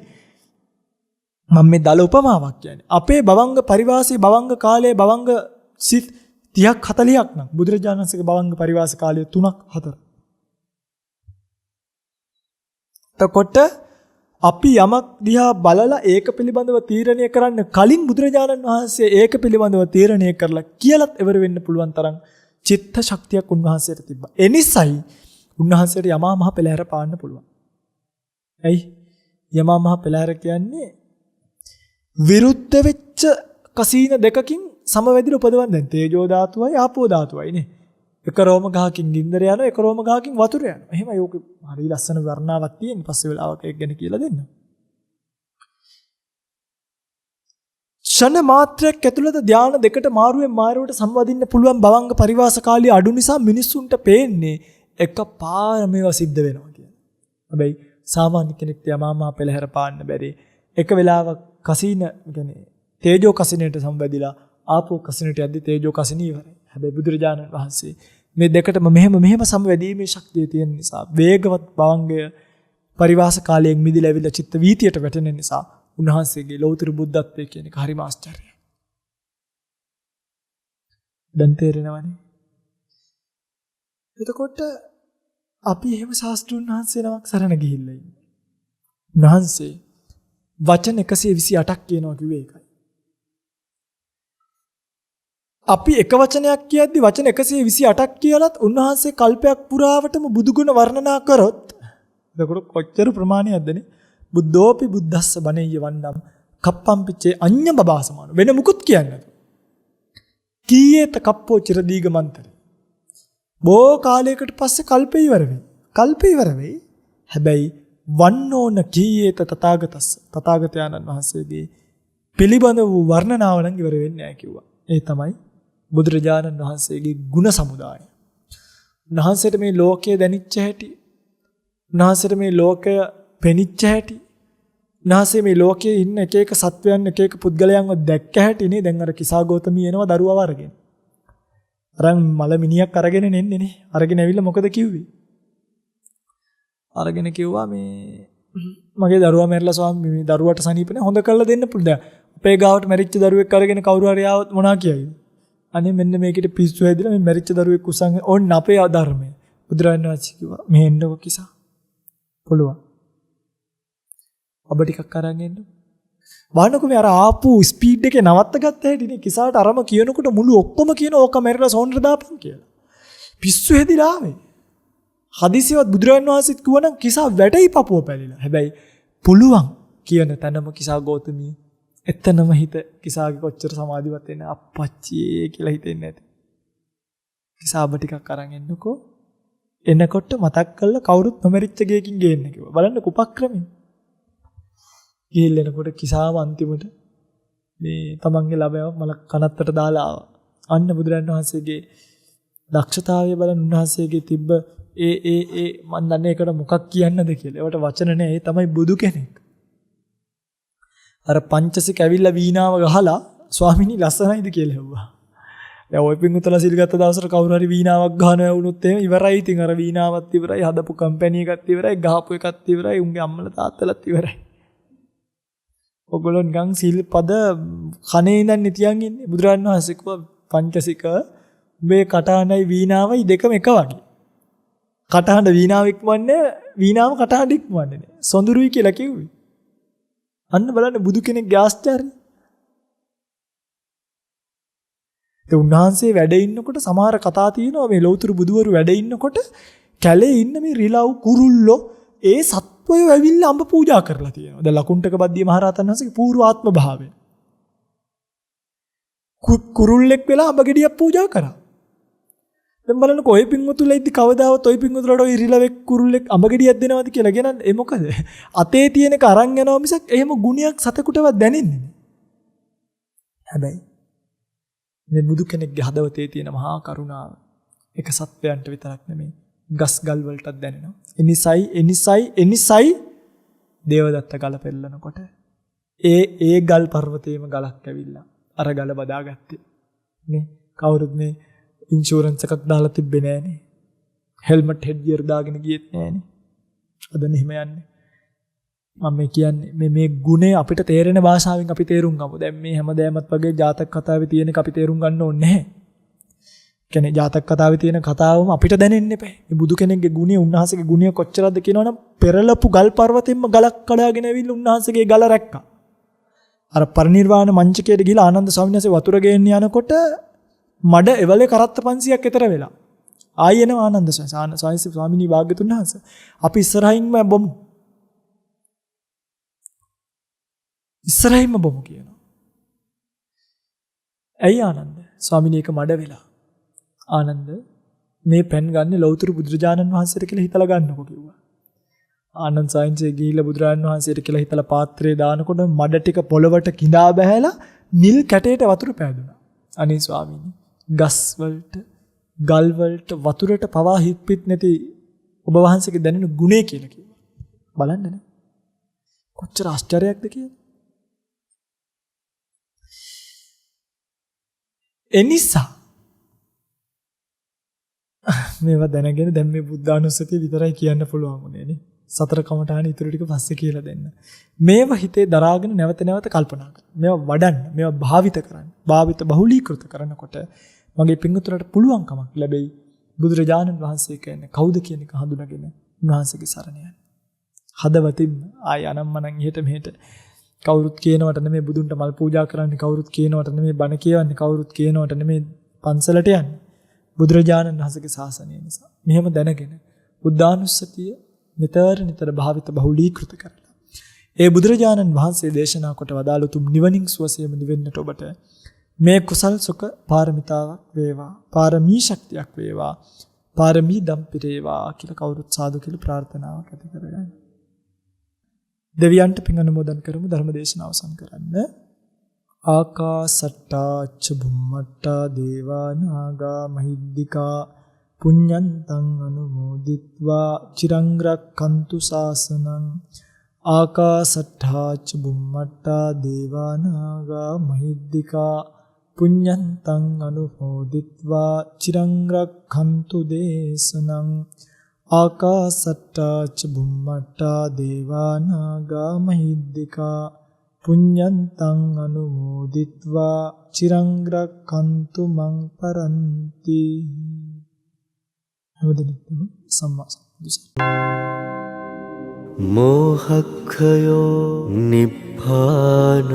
මම මේ දල උපමාවක් කියන්නේ. අපේ භවංග පරිවාසයේ භවංග කාලයේ භවංග සිත් 30ක් 40ක් නම් බුදුරජාණන් වහන්සේගේ භවංග පරිවාස කාලය 3ක් 4. එතකොට අපි යමක් දිහා බලලා ඒක පිළිබඳව තීරණය කරන්න කලින් බුදුරජාණන් වහන්සේ ඒක පිළිබඳව තීරණය කරලා කියලාත් ඉවර වෙන්න පුළුවන් තරම් චිත්ත ශක්තියක් උන්වහන්සේට තිබ්බා. ඒ නිසායි උන්වහන්සේට යමා මහ පෙළහැර පාන්න පුළුවන්. ඇයි? යමා මහ පෙළහැර කියන්නේ විරුද්ධ වෙච්ච කසීන දෙකකින් සමවැදිලා උපදවන දැන් තේජෝ ධාතුවයි ආපෝ ධාතුවයි නේ. එක රෝම ගහකින් ගින්දර යනවා එක රෝම ගහකින් වතුර යනවා. එහෙම යෝක හරි ලස්සන වර්ණාවක් තියෙන පස්සේ වෙලාවක ඒක ගැන කියලා දෙන්න. ෂණ මාත්‍රයක් ඇතුළත ධාන දෙකට මාරුවෙන් මාරුවට සම්වදින්න පුළුවන් භවංග පරිවාස කාලය අඩු නිසා මිනිස්සුන්ට පේන්නේ එකපාර මේවා සිද්ධ වෙනවා කියලා. හැබැයි සාමාන්‍ය කෙනෙක්ට යමාමා පෙළහැර පාන්න බැරි. එක වෙලාවක කසින කියන්නේ තේජෝ කසිනේට සම්බන්ධිලා ආපෝ කසිනේට යද්දි තේජෝ කසිනිය ඉවරයි. හැබැයි බුදුරජාණන් වහන්සේ මේ දෙකටම මෙහෙම සමවැදීමේ ශක්තිය තියෙන නිසා වේගවත් භවංගය පරිවාස කාලයෙන් මිදිලා ඇවිල්ලා චිත්ත වීතියට වැටෙන නිසා උන්වහන්සේගේ ලෞතර බුද්ධත්වයේ කියන එක හරිම ආශ්චර්යයි. දැන් තේරෙනවනේ. එතකොට අපි එහෙම ශාස්ත්‍රුන් වහන්සේ නමක් සරණ ගිහිල්ලා ඉන්නේ. උන්වහන්සේ වචන 128ක් කියනවා කිව්වේ ඒකයි. අපි එක වචනයක් කියද්දි වචන 128ක් කියලත් උන්වහන්සේ කල්පයක් පුරාවටම බුදුගුණ වර්ණනා කරොත් එතකොට කොච්චර ප්‍රමාණයක්දනේ? බුද්ධෝපි බුද්දස්ස බණෙය්‍ය වන්නම් කප්පම්පිච්චේ අඤ්ඤ බබාසමාන වෙන මුකුත් කියන්නේ නැතු. කීයේත කප්පෝ චිරදීගමන්තර. බෝ කාලයකට පස්සේ කල්පේ ඉවර වෙයි. කල්පේ ඉවර වෙයි. හැබැයි වන්නෝන කීයේත තථාගතස්ස තථාගතයන්න් වහන්සේගේ පිළිබඳ වූ වර්ණනාව නම් ඉවර වෙන්නේ නැහැ කිව්වා. ඒ තමයි බුදුරජාණන් වහන්සේගේ ගුණ සමුදාය. උන්වහන්සේට මේ ලෝකය දැනිච්ච හැටි, උන්වහන්සේට මේ ලෝකය පෙනිච්ච හැටි, උන්වහන්සේ මේ ලෝකයේ ඉන්න එක එක සත්වයන් එක එක පුද්ගලයන්ව දැක්ක හැටිනේ දැන් අර කිසා ගෞතමී එනවා දරුවව අරගෙන. අරන් මල මිනිහක් අරගෙන එන්නේ නේ. අරගෙන ඇවිල්ලා මොකද කිව්වේ? අරගෙන කිව්වා මේ මගේ දරුවා මැරිලා ස්වාමී මේ දරුවට සනීපනේ හොඳ කරලා දෙන්න පුළුවන්. අපේ ගාවට මැරිච්ච දරුවෙක් අරගෙන කවුරු හරි ආවොත් මොනා කියයිද? අනේ මෙන්න මේකට පිස්සු හැදිලා මේ මැරිච්ච දරුවෙක් උසන් ඕන්න අපේ ආධර්මය. බුදුරජාණන් වහන්සේ කිව්වා මේ එන්නකො කිසා. පුළුවන්. ඔබ ටිකක් අරන් එන්න. වහන්නකො මේ අර ආපු ස්පීඩ් එකේ නවත්ත ගත්ත හැටිනේ කිසාට අරම කියනකොට මුළු ඔක්කොම කියන ඕක මැරිලා සෝන්ඩර දාපන් කියලා. පිස්සු හැදිලා ආවේ. හදිසියවත් බුදුරජාණන් වහන්සේත් කිව්වනම් කිසා වැටයි පපුව පැලිලා. හැබැයි පුළුවන් කියන තැනම කිසා ගෞතමී එතනම හිත කිසාගේ කොච්චර සමාධිවත් වෙන අප්පච්චියේ කියලා හිතෙන්නේ නැති. කිසා ඔබ ටිකක් අරන් එන්නකෝ. එනකොට මතක් කරලා කවුරුත් නොමරිච්ච ගේකින් ගේන්න කිව්වා. බලන්න උපක්‍රමය. ගිහිල්ලනකොට කිසාව අන්තිමට මේ තමන්ගේ ළමයාව මල කනත්තට දාලා ආවා. අන්න බුදුරජාණන් වහන්සේගේ දක්ෂතාවය බලන් උන්වහන්සේගේ තිබ්බ ඒ මන් දන්නේ ඒකට මොකක් කියන්නද කියලා. ඒවට වචන නෑ. ඒ තමයි බුදු කෙනෙක්. අර පංචසික ඇවිල්ලා වීණාව ගහලා ස්වාමීනි ලස්සනයිද කියලා හෙව්වා. දැන් ඔය පින්ුතලා සිල් ගත්ත දවසට කවුරු හරි වීණාවක් ගහනවා වුණොත් එහෙම ඉවරයි. ඉතින් අර වීණාවත් ඉවරයි, හදපු කම්පැනි එකත් ඉවරයි, ගහපු එකත් ඉවරයි, උන්ගේ අම්මලා තාත්තලාත් ඉවරයි. ඔගොල්ලෝ නිකන් සිල් පද කනේ ඉඳන් තියන් ඉන්නේ. බුදුරජාණන් වහන්සේ කිව්වා පංචසික උඹේ කටහඬයි වීණාවයි දෙකම එක වගේ. කටහඬ වීණාව ඉක්මවන්නේ වීණාව කටහඬ ඉක්මවන්නේ නෑ. සොඳුරුයි කියලා කිව්වේ. අන්න බලන්න බුදු කෙනෙක්ගේ ආශ්චර්යය. ඒ උන්වහන්සේ වැඩ ඉන්නකොට සමහර කතා තියෙනවා මේ ලෞතර බුදුවරු වැඩ ඉන්නකොට කැලේ ඉන්න මේ රිලව් කුරුල්ලෝ ඒ සත්වය ඇවිල්ලා අඹ පූජා කරලා තියෙනවා. දැන් ලකුණ්ඨක බද්දිය මහරහතන් වහන්සේගේ පූර්වාත්ම භාවය. කුරුල්ලෙක් වෙලා අඹ ගෙඩියක් පූජා කරා. දැන් බලන්න කොයි පින්වතුලා ඉද්දි කවදාවත් ඔය පින්වතුලාට ඔය රිලවෙක් කුරුල්ලෙක් අඹ ගෙඩියක් දෙනවද කියලා කියනන්නේ. ඒ මොකද? අතේ තියෙන එක අරන් යනවා මිසක් එහෙම ගුණයක් සතෙකුටවත් දැනෙන්නේ නෑ. හැබැයි මේ බුදු කෙනෙක්ගේ හදවතේ තියෙන මහා කරුණාව එක සත්වයන්ට විතරක් නෙමෙයි ගස් ගල් වලටත් දැනෙනවා. එනිසයි දේවදත්ත ගල පෙරලනකොට ඒ ගල් පර්වතයේම ගලක් ඇවිල්ලා අර ගල බදාගත්තේ. නේ කවුරුත් මේ ඉන්ෂුරන්ස් එකක් දාලා තිබ්බේ නෑනේ. හෙල්මට් හෙඩ් ගියර් දාගෙන ගියෙත් නෑනේ. අද මෙහෙම යන්නේ. මම කියන්නේ මේ ගුණය අපිට තේරෙන භාෂාවෙන් අපි තේරුම් ගමු. දැන් මේ හැමදේමත් වගේ ජාතක කතාවේ තියෙන එක අපි තේරුම් ගන්න ඕනේ නැහැ. කියන්නේ ජාතක කතාවේ තියෙන කතාවම අපිට දැනෙන්න එපා. මේ බුදු කෙනෙක්ගේ ගුණය, උන්වහන්සේගේ ගුණය කොච්චරද කියනවනම් පෙරලපු ගල් පර්වතෙන්ම ගලක් කඩාගෙන ඇවිල්ලා උන්වහන්සේගේ ගල රැක්කා. අර පරිනිර්වාණ මංචකයට ගිහලා ආනන්ද ස්වාමීන් වහන්සේ වතුර ගේන්න යනකොට මඩ එවලේ කරත්ත 500ක් විතර වෙලා. ආයෙ එනවා ආනන්ද ස්වාමීනි භාග්‍යතුන් වහන්සේ. අපි ඉස්සරහින්ම බොමු. ඉස්සරහින්ම බොමු කියනවා. ඇයි ආනන්ද? ස්වාමීනි ඒක මඩ වෙලා. ආනන්ද මේ පෙන් ගන්න ලෞතර බුදුරජාණන් වහන්සේට කියලා හිතලා ගන්නකො කිව්වා. ආනන්ද සාංශේ ගිහිල්ලා බුදුරජාණන් වහන්සේට කියලා හිතලා පාත්‍රේ දානකොට මඩ ටික පොළවට කිඳා බහැලා නිල් කැටේට වතුර පෑදුනා. අනේ ස්වාමීනි ගස් වලට ගල් වලට වතුරට පවා හිට්පිට නැති ඔබ වහන්සේගේ දැනෙන ගුණය කියලා කිව්වා. බලන්න නේ. කොච්චර ආශ්චර්යයක්ද කියලා. එනිසා මේවා දැනගෙන දැන් මේ බුද්ධානුස්සතිය විතරයි කියන්න පුළුවන් උනේ නේ. සතර කමඨාන ඉතුරු ටික පස්සේ කියලා දෙන්න. මේවා හිතේ දරාගෙන නැවත නැවත කල්පනා කරන්න. මේවා වඩන්න, මේවා භාවිත කරන්න. භාවිත බහුලීකృత කරනකොට මගේ පින්වතුන්ට පුළුවන්කමක් ලැබෙයි. බුදුරජාණන් වහන්සේ කියන්නේ කවුද කියන එක හඳුනාගෙන උන්වහන්සේගේ සරණ යන්න. හදවතින් ආය අනම්මනම් ඉහෙට මෙහෙට කවුරුත් කියනවට නෙමෙයි බුදුන්ට මල් පූජා කරන්නේ, කවුරුත් කියනවට නෙමෙයි බණ කියවන්නේ, කවුරුත් කියනවට නෙමෙයි පන්සලට යන්නේ. බුදුරජාණන් වහන්සේගේ ශාසනය නිසා. මෙහෙම දැනගෙන බුද්ධානුස්සතිය නිතර භාවිත බහුලීකృత කරලා. ඒ බුදුරජාණන් වහන්සේ දේශනා කොට වදාළ තුම් නිවනින් සුවසේම නිවෙන්නට ඔබට මේ කුසල් සුඛ පාරමිතාවක් වේවා, පාරමී ශක්තියක් වේවා, පාරමී දම් පිරේවා කියලා කවුරුත් සාදු කියලා ප්‍රාර්ථනාවක් ඇති කරගන්න. දෙවියන්ට පින් අනුමෝදන් කරමු. ධර්ම දේශනාව අවසන් කරන්න. ආකාසට්ටා ච බුම්මට්ටා දේවා නාග මහිද්దికා පුඤ්ඤන්තං අනුමෝදිත්වා චිරං රක්ඛන්තු ශාසනං. ආකාසට්ටා ච බුම්මට්ටා දේවා නාග මහිද්దికා පුඤ්ඤන්තං අනුමෝදිත්වා චිරං රක්ඛන්තු දේශනං. ආකාසට්ටා ච බුම්මට්ටා දේවා නාග මහිද්దికා පුඤ්ඤන්තං අනුමෝදිත්වා චිරං රක්ඛන්තු මං පරන්ති. අවදනිත්ම සම්මා සම්බුද්දස්ස.
මෝහක්ඛයෝ නිබ්බානං